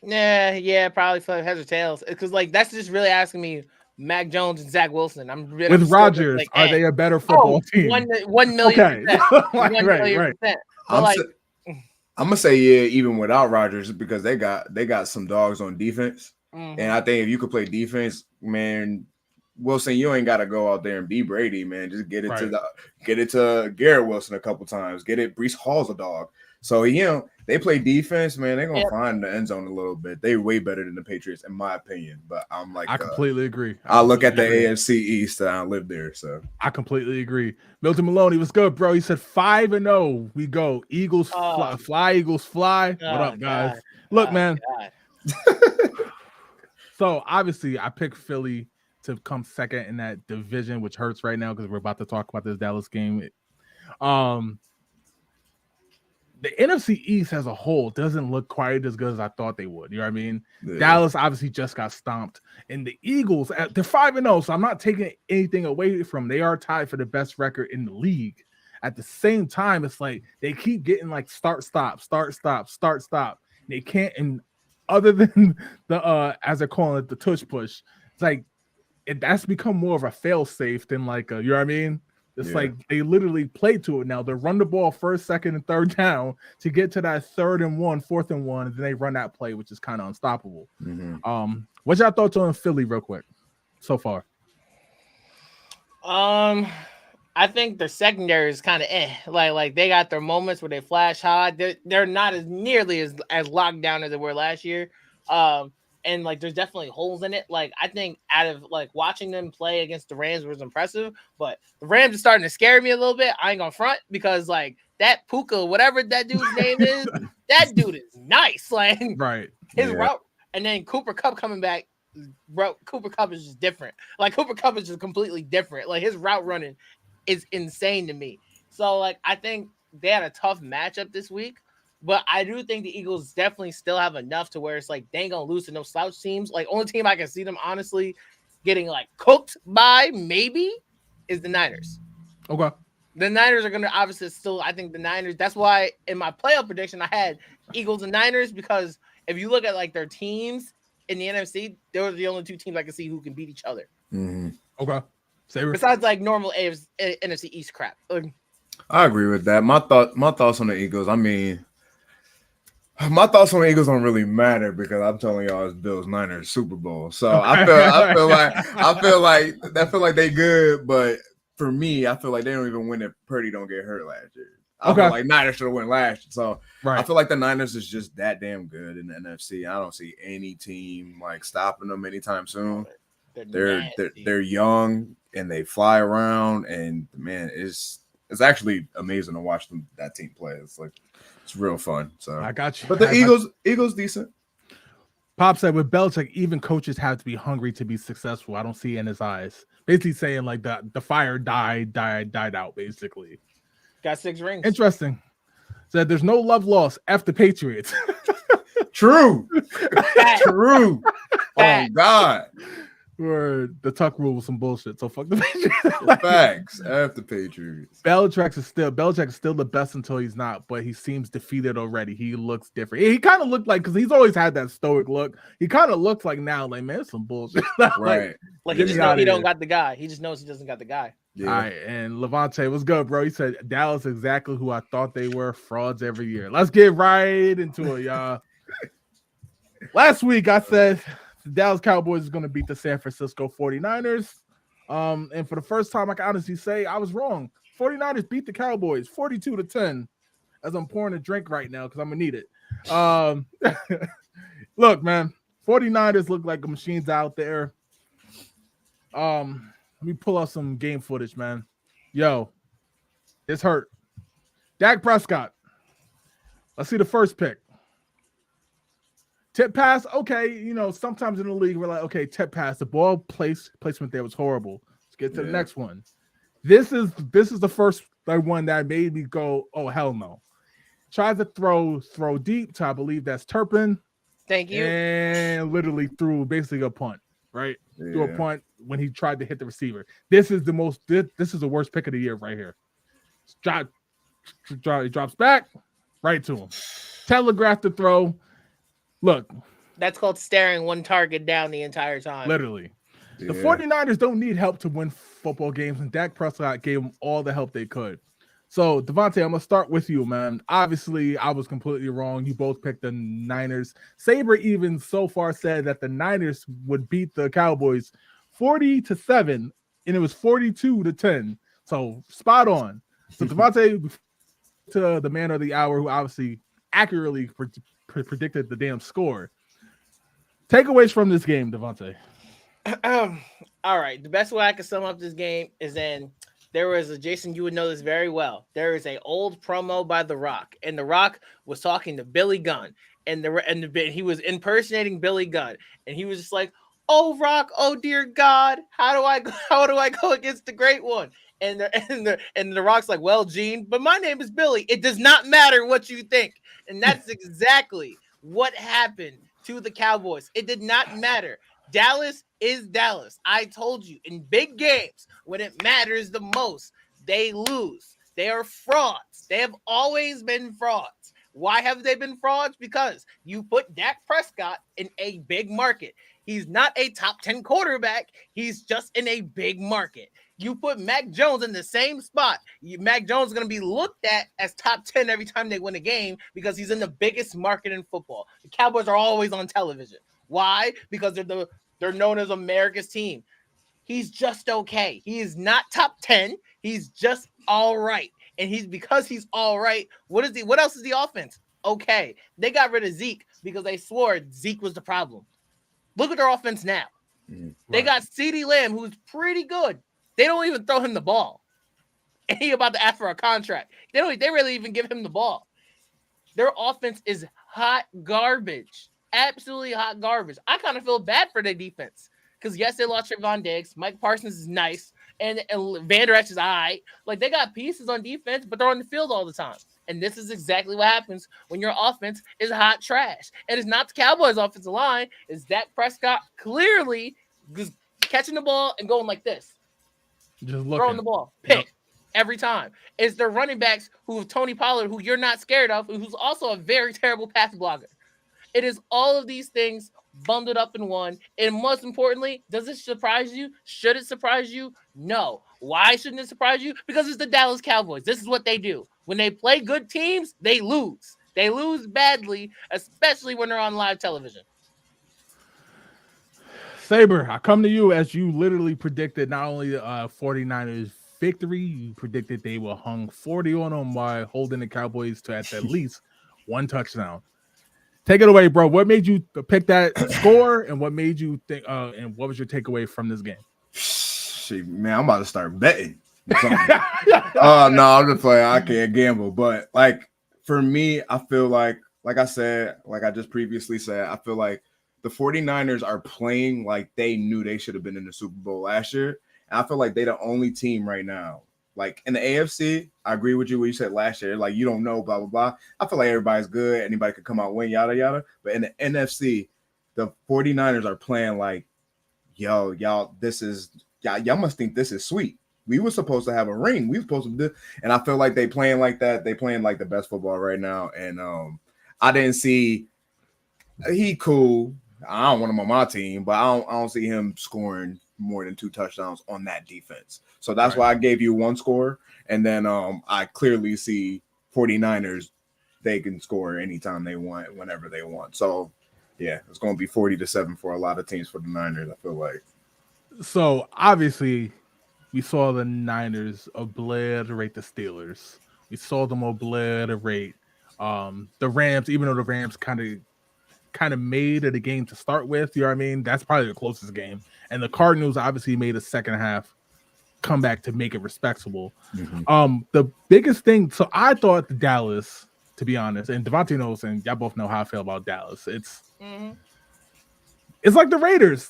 Yeah, probably for heads or tails. Because like that's just really asking me. Mac Jones and Zach Wilson. I'm really with Rodgers. Like, are they a better football team? 1 million. Okay. 1 million percent. I'm gonna say even without Rodgers because they got some dogs on defense, and I think if you could play defense, man, Wilson, you ain't got to go out there and be Brady, man. Just get it to Garrett Wilson a couple times. Get it. Breece Hall's a dog. So they play defense, man. They're gonna find the end zone a little bit. They're way better than the Patriots, in my opinion. But I'm like, I completely agree. I look at the AFC East, and I live there, so I completely agree. Milton Maloney, what's good, bro? He said 5-0. We go. Eagles fly, Eagles fly. What up, guys? God. Look, man. So obviously, I picked Philly to come second in that division, which hurts right now because we're about to talk about this Dallas game. The NFC East as a whole doesn't look quite as good as I thought they would. You know what I mean? Yeah. Dallas obviously just got stomped. And the Eagles, they're 5-0, so I'm not taking anything away from them. They are tied for the best record in the league. At the same time, it's like they keep getting like start, stop. They can't, and other than the, as they're calling it, the tush push, it's like that's become more of a fail safe than like a, you know what I mean? It's like they literally play to it now. They run the ball first, second, and third down to get to that 3rd and 1, 4th and 1, and then they run that play, which is kind of unstoppable. What's your thoughts on Philly, real quick, so far? I think their secondary is kind of like they got their moments where they flash high. They're not as nearly as locked down as they were last year. And like there's definitely holes in it. Like I think out of like watching them play against the Rams was impressive, but the Rams are starting to scare me a little bit. I ain't gonna front because like that Puka, whatever that dude's name is, that dude is nice. Like his route, and then Cooper Kupp coming back. Bro, Cooper Kupp is just different. Like Cooper Kupp is just completely different. Like his route running is insane to me. So like I think they had a tough matchup this week. But I do think the Eagles definitely still have enough to where it's like they ain't gonna lose to no slouch teams. Like only team I can see them honestly getting like cooked by maybe is the Niners. Okay. The Niners are gonna obviously still. I think the Niners. That's why in my playoff prediction I had Eagles and Niners because if you look at like their teams in the NFC, those are the only 2 teams I can see who can beat each other. Okay. Besides like normal NFC East crap. I agree with that. My thoughts on the Eagles. I mean. My thoughts on the Eagles don't really matter because I'm telling y'all it's Bills Niners Super Bowl. So I feel like they good, but for me, I feel like they don't even win if Purdy don't get hurt last year. I feel like Niners should have won last year. So I feel like the Niners is just that damn good in the NFC. I don't see any team like stopping them anytime soon. They're young and they fly around, and man, it's actually amazing to watch that team play. It's like it's real fun. So I got you. But the Eagles decent. Pop said with Belichick, even coaches have to be hungry to be successful. I don't see it in his eyes. Basically saying like the fire died out, basically. Got 6 rings. Interesting. Said there's no love lost after Patriots. True. Fact. True. Oh Fact. God. Or the Tuck rule was some bullshit. So fuck the Patriots. Facts. After Patriots. Belichick is still the best until he's not, but he seems defeated already. He looks different. He kind of looked like, because he's always had that stoic look. He kind of looks like now, like, man, it's some bullshit. Right. Like he just knows he don't got the guy. He just knows he doesn't got the guy. Yeah. All right, and Levante, what's good, bro? He said Dallas exactly who I thought they were, frauds every year. Let's get right into it, y'all. Last week I said the Dallas Cowboys is going to beat the San Francisco 49ers. And for the first time, I can honestly say I was wrong. 49ers beat the Cowboys 42-10. As I'm pouring a drink right now because I'm gonna need it. Look, man, 49ers look like machines out there. Let me pull out some game footage, man. Yo, it's hurt. Dak Prescott. Let's see the first pick. Tip pass, okay. You know, sometimes in the league, we're like, okay, tip pass. The ball placement there was horrible. Let's get to the next one. This is the first one that made me go, oh, hell no. Tried to throw deep to, I believe that's Turpin. Thank you. And literally threw basically a punt, right? Yeah. Threw a punt when he tried to hit the receiver. This is the worst pick of the year right here. He drops back, right to him. Telegraphed the throw. Look. That's called staring one target down the entire time. Literally. Yeah. The 49ers don't need help to win football games, and Dak Prescott gave them all the help they could. So, Devontae, I'm going to start with you, man. Obviously, I was completely wrong. You both picked the Niners. Sabre even so far said that the Niners would beat the Cowboys 40-7, and it was 42-10. So, spot on. So, Devontae, to the man of the hour, who obviously accurately predicted the damn score. Takeaways from this game, Devontae. All right. The best way I can sum up this game is there was a Jason, you would know this very well. There is a old promo by The Rock, and The Rock was talking to Billy Gunn, and he was impersonating Billy Gunn, and he was just like, "Oh Rock, oh dear God, how do I go against the Great One?" And the Rock's like, "Well, Gene, but my name is Billy. It does not matter what you think," and that's exactly what happened to the Cowboys. It did not matter. Dallas is Dallas. I told you, in big games, when it matters the most, they lose. They are frauds. They have always been frauds. Why have they been frauds? Because you put Dak Prescott in a big market. He's not a top 10 quarterback. He's just in a big market. You put Mac Jones in the same spot. Mac Jones is going to be looked at as top 10 every time they win a game because he's in the biggest market in football. The Cowboys are always on television. Why? Because they're known as America's team. He's just okay. He is not top 10. He's just all right. And because he's all right, what else is the offense? Okay. They got rid of Zeke because they swore Zeke was the problem. Look at their offense now. They got CeeDee Lamb, who's pretty good. They don't even throw him the ball. And he about to ask for a contract. They really even give him the ball. Their offense is hot garbage. Absolutely hot garbage. I kind of feel bad for their defense because yes, they lost Trayvon Diggs. Mike Parsons is nice, and Van Der Esch is all right. Like they got pieces on defense, but they're on the field all the time. And this is exactly what happens when your offense is hot trash. And it's not the Cowboys' offensive line. It's Dak Prescott clearly just catching the ball and going like this, just throwing the ball, pick every time. It's their running backs who have Tony Pollard, who you're not scared of, who's also a very terrible pass blocker. It is all of these things bundled up in one. And most importantly, does it surprise you? Should it surprise you? No. Why shouldn't it surprise you? Because it's the Dallas Cowboys. This is what they do. When they play good teams, they lose. They lose badly, especially when they're on live television. Sabre, I come to you as you literally predicted not only 49ers victory, you predicted they will hung 40 on them while holding the Cowboys to at least one touchdown. Take it away, bro. What made you pick that score, and what made you think? And what was your takeaway from this game? Shit, man, I'm about to start betting. No, I'm just playing. I can't gamble, but like for me, I feel like I said, like I just previously said, I feel like the 49ers are playing like they knew they should have been in the Super Bowl last year, and I feel like they're the only team right now Like in the AFC, I agree with you what you said last year. Like you don't know, blah blah blah. I feel like everybody's good. Anybody could come out win, yada yada. But in the NFC, the 49ers are playing like, yo, y'all, this is y'all must think this is sweet. We were supposed to have a ring. We were supposed to do, and I feel like they playing like that. They playing like the best football right now. And I didn't see he cool. I don't want him on my team, but I don't see him scoring more than 2 touchdowns on that defense. So that's why I gave you 1 score. And then I clearly see 49ers, they can score anytime they want, whenever they want. So yeah, it's going to be 40-7 for a lot of teams for the Niners, I feel like. So obviously we saw the Niners obliterate the Steelers. We saw them obliterate the Rams, even though the Rams kind of made it a game to start with. You know what I mean? That's probably the closest game. And the Cardinals obviously made a second half comeback to make it respectable. Mm-hmm. The biggest thing, so I thought the Dallas, to be honest, and Devontae knows, and y'all both know how I feel about Dallas. It's like the Raiders.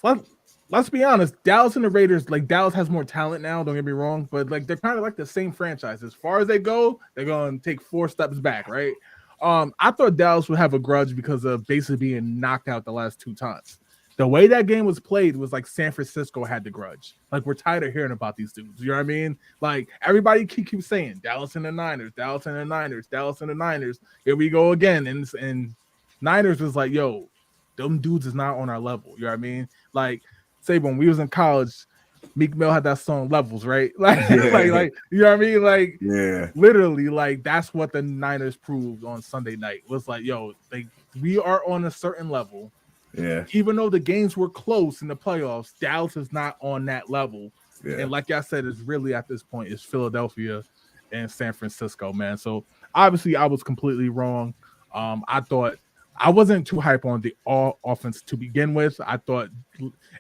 Let's be honest. Dallas and the Raiders, like Dallas has more talent now, don't get me wrong, but like they're kind of like the same franchise. As far as they go, they're going to take 4 steps back, right? I thought Dallas would have a grudge because of basically being knocked out the last 2 times. The way that game was played was like San Francisco had the grudge. Like we're tired of hearing about these dudes. You know what I mean? Like everybody keeps saying Dallas and the Niners, Dallas and the Niners, Dallas and the Niners. Here we go again. And Niners was like, yo, them dudes is not on our level. You know what I mean? Like say when we was in college, Meek Mill had that song Levels, right? Like, like you know what I mean? Like, yeah, literally, like that's what the Niners proved on Sunday night. It was like, yo, we are on a certain level. Yeah. Even though the games were close in the playoffs, Dallas is not on that level. Yeah. And like I said, it's really at this point is Philadelphia and San Francisco, man. So obviously I was completely wrong. I thought I wasn't too hype on the all offense to begin with. I thought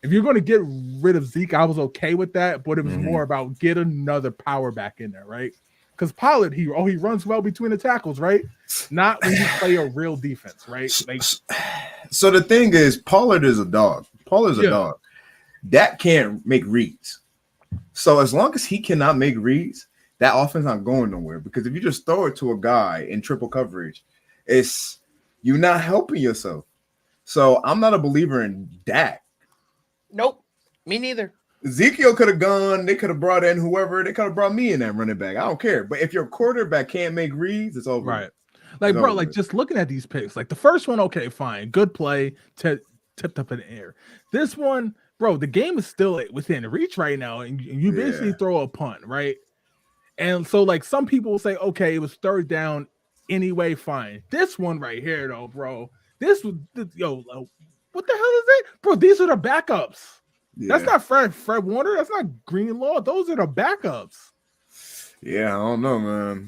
if you're going to get rid of Zeke, I was okay with that, but it was more about get another power back in there, right? Because Pollard, he runs well between the tackles, right? Not when you play a real defense, right? Like, so the thing is, Pollard is a dog. Pollard's a dog. That can't make reads. So as long as he cannot make reads, that offense not going nowhere. Because if you just throw it to a guy in triple coverage, you're not helping yourself. So I'm not a believer in Dak. Nope, me neither. Ezekiel could have gone. They could have brought in whoever. They could have brought me in that running back. I don't care. But if your quarterback can't make reads, it's over. Right. Like, bro, like just looking at these picks, like the first one, okay, fine. Good play, tipped up in the air. This one, bro, the game is still within reach right now. And you basically throw a punt, right? And so, like, some people will say, okay, it was 3rd down anyway, fine. This one right here, though, bro, what the hell is that? Bro, these are the backups. Yeah. That's not Fred Warner. That's not Greenlaw. Those are the backups. Yeah, I don't know, man.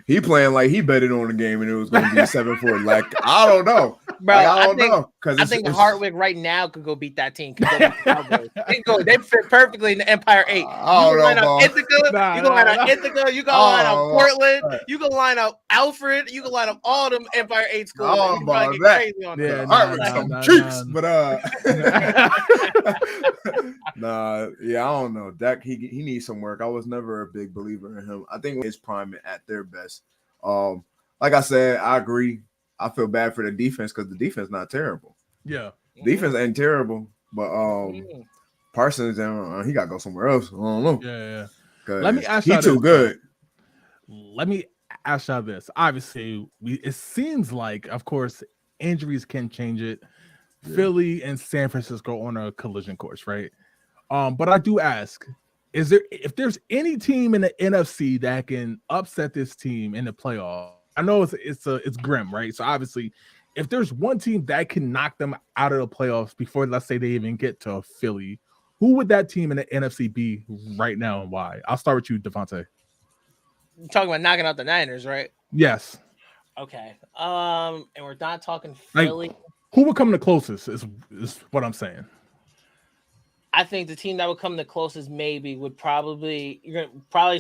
He playing like he betted on the game and it was going to be 7-4. Like, I don't know. Bro, I don't know. I think Hardwick right now could go beat that team. They fit perfectly in the Empire 8. You can line up Ithaca. You can line up Ithaca. You can line up Portland. You can line up Alfred. You can line up all them Empire 8 schools. You can probably get crazy on them. I don't know. Dak, he needs some work. I was never a big believer in him. I think his prime at their best. Like I said, I agree. I feel bad for the defense because the defense not terrible. Yeah, defense ain't terrible, but Parsons he got to go somewhere else. I don't know. Yeah. Let me ask you. He too good. Let me ask you this. Obviously, it seems like, of course, injuries can change it. Yeah. Philly and San Francisco on a collision course, right? But I do ask, if there's any team in the NFC that can upset this team in the playoffs? I know it's grim, right? So obviously, if there's one team that can knock them out of the playoffs before, let's say, they even get to Philly, who would that team in the NFC be right now and why? I'll start with you, Devontae. You're talking about knocking out the Niners, right? Yes. Okay. And we're not talking Philly. Like, who would come the closest is what I'm saying. I think the team that would come the closest maybe would probably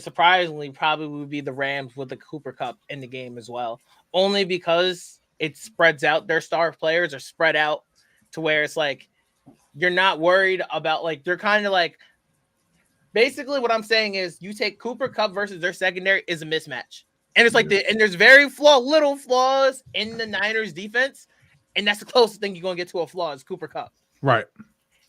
surprisingly would be the Rams with the Cooper Cup in the game as well. Only because it spreads out. Their star players are spread out to where it's like you're not worried about, like, they're kind of like Basically, what I'm saying is you take Cooper Kupp versus their secondary is a mismatch. And it's like and there's very little flaws in the Niners defense. And that's the closest thing you're going to get to a flaw is Cooper Kupp. Right.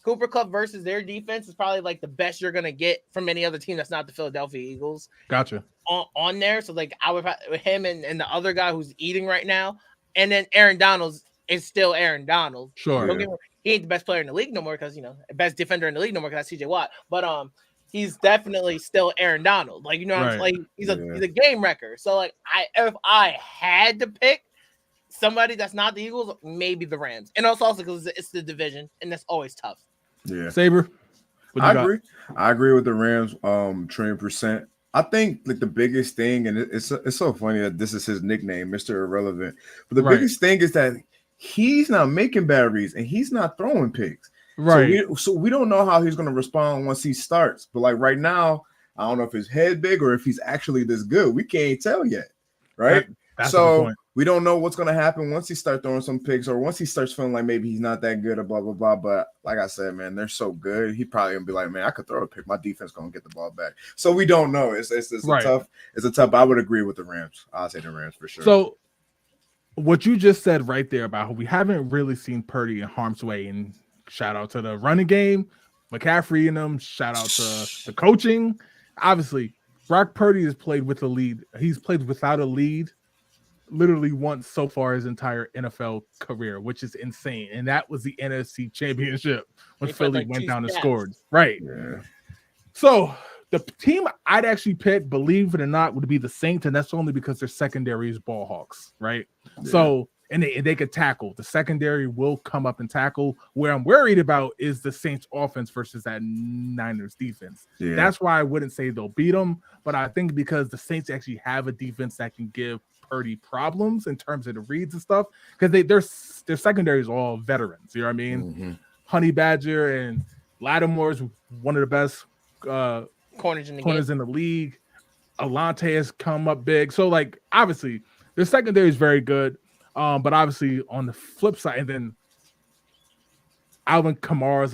Cooper Kupp versus their defense is probably like the best you're going to get from any other team that's not the Philadelphia Eagles. Gotcha. On there. So like I would have him and the other guy who's eating right now. And then Aaron Donald is still Aaron Donald. Sure. He ain't the best player in the league no more because, best defender in the league no more because that's TJ Watt. But he's definitely still Aaron Donald. Like, what I'm like he's a game wrecker. So like if I had to pick somebody that's not the Eagles, maybe the Rams. And also because it's the division and that's always tough. Yeah. Saber. I agree with the Rams 20%. I think like the biggest thing, and it's so funny that this is his nickname, Mr. Irrelevant. But the biggest thing is that he's not making bad reads and he's not throwing picks. Right. So we don't know how he's going to respond once he starts. But like right now, I don't know if his head big or if he's actually this good. We can't tell yet. Right. That's so we don't know what's going to happen once he starts throwing some picks or once he starts feeling like maybe he's not that good or blah, blah, blah. But like I said, man, they're so good. He probably going to be like, man, I could throw a pick. My defense going to get the ball back. So we don't know. It's a tough. I would agree with the Rams. I'll say the Rams for sure. So what you just said right there about how we haven't really seen Purdy in harm's way, and shout out to the running game, McCaffrey and them, shout out to the coaching. Obviously, Brock Purdy has played with a lead. He's played without a lead literally once so far his entire NFL career, which is insane. And that was the NFC Championship when Philly went down and scored. Right. Yeah. So the team I'd actually pick, believe it or not, would be the Saints, and that's only because their secondary is ball hawks, right? Yeah. So and they could tackle. The secondary will come up and tackle. Where I'm worried about is the Saints offense versus that Niners defense. Yeah. That's why I wouldn't say they'll beat them, but I think because the Saints actually have a defense that can give Purdy problems in terms of the reads and stuff, because their secondary is all veterans. You know what I mean? Mm-hmm. Honey Badger and Lattimore's one of the best corners in the league. Alante has come up big. So like obviously their secondary is very good. But obviously on the flip side, and then Alvin Kamara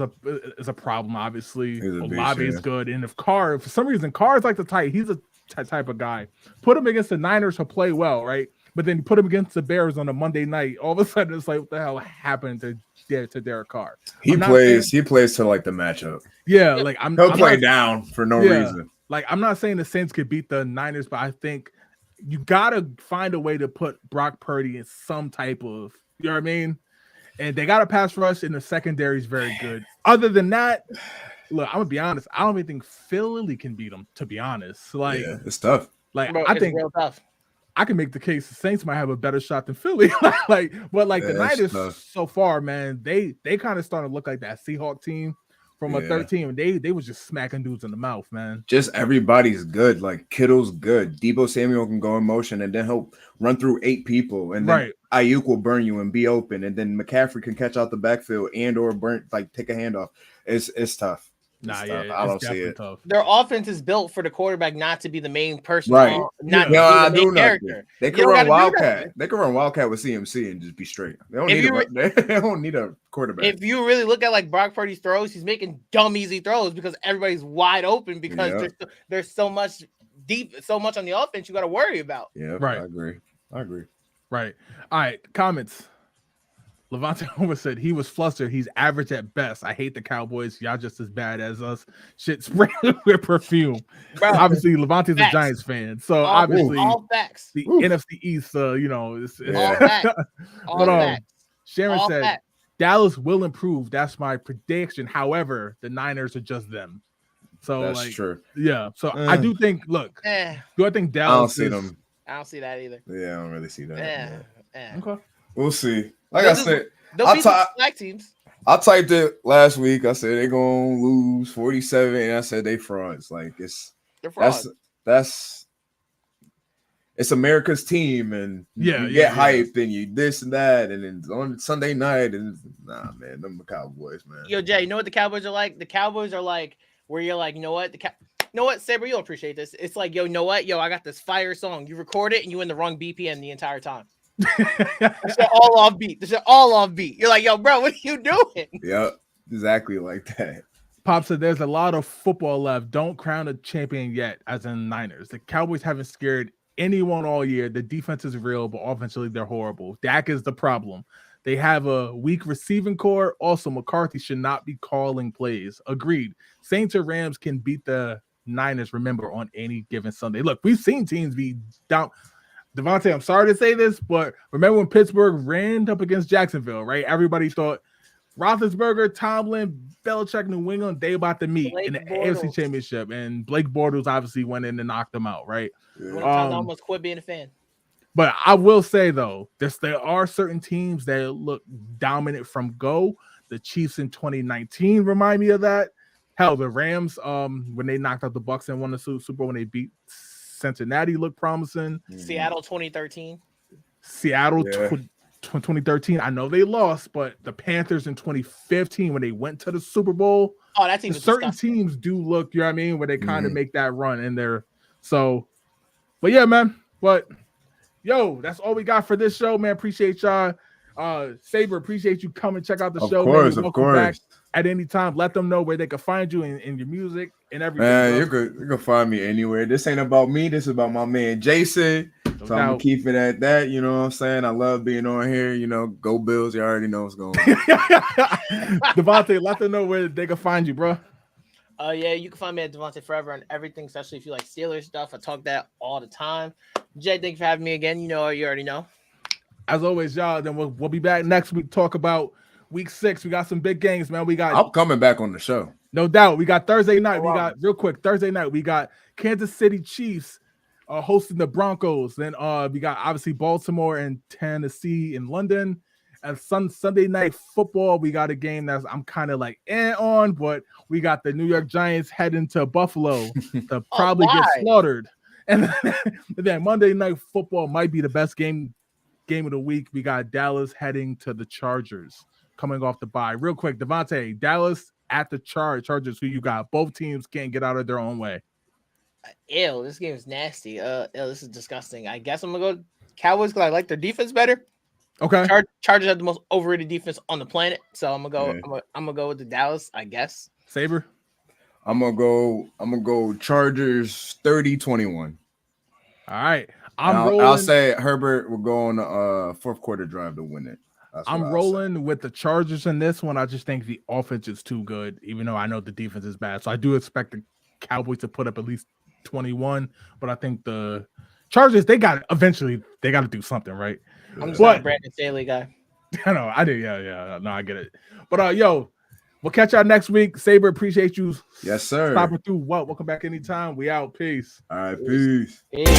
is a problem. Obviously, Olave is good, and if Carr, for some reason, Carr's like the type. He's a type of guy. Put him against the Niners, he'll play well, right? But then you put him against the Bears on a Monday night. All of a sudden, it's like, what the hell happened to Derek Carr? He plays to like the matchup. Yeah, like he'll play down for no reason. Like I'm not saying the Saints could beat the Niners, but I think you gotta find a way to put Brock Purdy in some type of, you know what I mean? And they got a pass rush, and the secondary is very good. Other than that, look, I'm gonna be honest. I don't even think Philly can beat them. To be honest, like it's tough. Like bro, I think real tough. I can make the case the Saints might have a better shot than Philly. The Niners so far, man, they kind of starting to look like that Seahawk team from a 13. And they was just smacking dudes in the mouth, man. Just everybody's good. Like Kittle's good. Debo Samuel can go in motion, and then he'll run through 8 people, and then Ayuk will burn you and be open, and then McCaffrey can catch out the backfield and or take a handoff. It's tough. I don't see it. Tough. Their offense is built for the quarterback not to be the main person, right? Not the main character. They can run Wildcat. They can run Wildcat with CMC and just be straight. They don't need a quarterback. If you really look at like Brock Purdy's throws, he's making dumb easy throws because everybody's wide open because there's so much on the offense you got to worry about. Yeah, right. I agree. Right. All right. Comments. Levante Homer said he was flustered. He's average at best. I hate the Cowboys. Y'all just as bad as us. Shit spraying with perfume. Bro, obviously, Levante's a Giants fan, so obviously all facts. The NFC East, it's all facts. But Sharon said Dallas will improve. That's my prediction. However, the Niners are just them. So that's true. Yeah. So I do think. Look, do I think Dallas? I don't see that either. Yeah, I don't really see that. Okay. We'll see. Like I said, they'll beat the black teams. I typed it last week. I said they're gonna lose 47, and I said they frauds. Like they're frauds. It's America's team, and you get hyped, and you this and that, and then on Sunday night, and man, them the Cowboys, man. Yo, Jay, you know what the Cowboys are like? The Cowboys are like where you're like, you know what, Saber, you'll appreciate this. It's like, yo, you know what, I got this fire song. You record it, and you in the wrong BPM the entire time. This shit all off beat. You're like, yo, bro, what are you doing? Yeah, exactly like that. Pop said there's a lot of football left. Don't crown a champion yet, as in Niners. The Cowboys haven't scared anyone all year. The defense is real, but offensively they're horrible. Dak is the problem. They have a weak receiving core. Also, McCarthy should not be calling plays. Agreed. Saints or Rams can beat the Niners, remember, on any given Sunday. Look, we've seen teams be down. Devontae, I'm sorry to say this, but remember when Pittsburgh ran up against Jacksonville, right? Everybody thought Roethlisberger, Tomlin, Belichick, New England, they about to meet in the AFC Championship. And Blake Bortles obviously went in and knocked them out, right? One of the times I almost quit being a fan. But I will say, though, there are certain teams that look dominant from go. The Chiefs in 2019 remind me of that. Hell, the Rams, when they knocked out the Bucs and won the Super Bowl when they beat Cincinnati, looked promising. Seattle 2013. Seattle 2013. I know they lost, but the Panthers in 2015 when they went to the Super Bowl. Oh, that team. Certain teams do look, you know what I mean, where they kind of make that run in there. So, but yeah, man. But yo, that's all we got for this show, man. Appreciate y'all. Saber, appreciate you coming. Check out the show. Of course. Back at any time. Let them know where they can find you in your music and everything. Man, you can find me anywhere. This ain't about me. This is about my man Jason. So I'm gonna keep it at that. You know what I'm saying? I love being on here. You know, go Bills. You already know what's going on. Devontae, let them know where they can find you, bro. Yeah, you can find me at Devontae Forever and everything, especially if you like Steelers stuff. I talk that all the time. Jay, thank you for having me again. You already know. As always, y'all. Then we'll be back next week. Talk about Week 6. We got some big games, man. I'm coming back on the show. No doubt. We got Thursday night. Thursday night. We got Kansas City Chiefs hosting the Broncos. Then we got obviously Baltimore and Tennessee in London. And Sunday night football, we got a game that's I'm kind of like on, but we got the New York Giants heading to Buffalo to probably get slaughtered. And then Monday night football might be the best game of the week. We got Dallas heading to the Chargers coming off the bye. Real quick, Devontae, Dallas at the Chargers, who you got? Both teams can't get out of their own way. Ew, this game is nasty. This is disgusting. I guess I'm gonna go Cowboys because I like their defense better. Okay. Chargers have the most overrated defense on the planet, so I'm gonna go. I'm gonna go with the Dallas, I guess. Saber. I'm gonna go Chargers 30-21. All right. I'll say Herbert will go on the fourth quarter drive to win it. I'm rolling with the Chargers in this one. I just think the offense is too good, even though I know the defense is bad. So I do expect the Cowboys to put up at least 21, but I think the Chargers, they got to do something, right? I'm just a Brandon Staley guy. I know, I do. Yeah. No, I get it. But yo, we'll catch y'all next week. Saber, appreciate you. Yes, sir. Stopping through. Welcome back anytime. We out. Peace. All right, peace. Peace.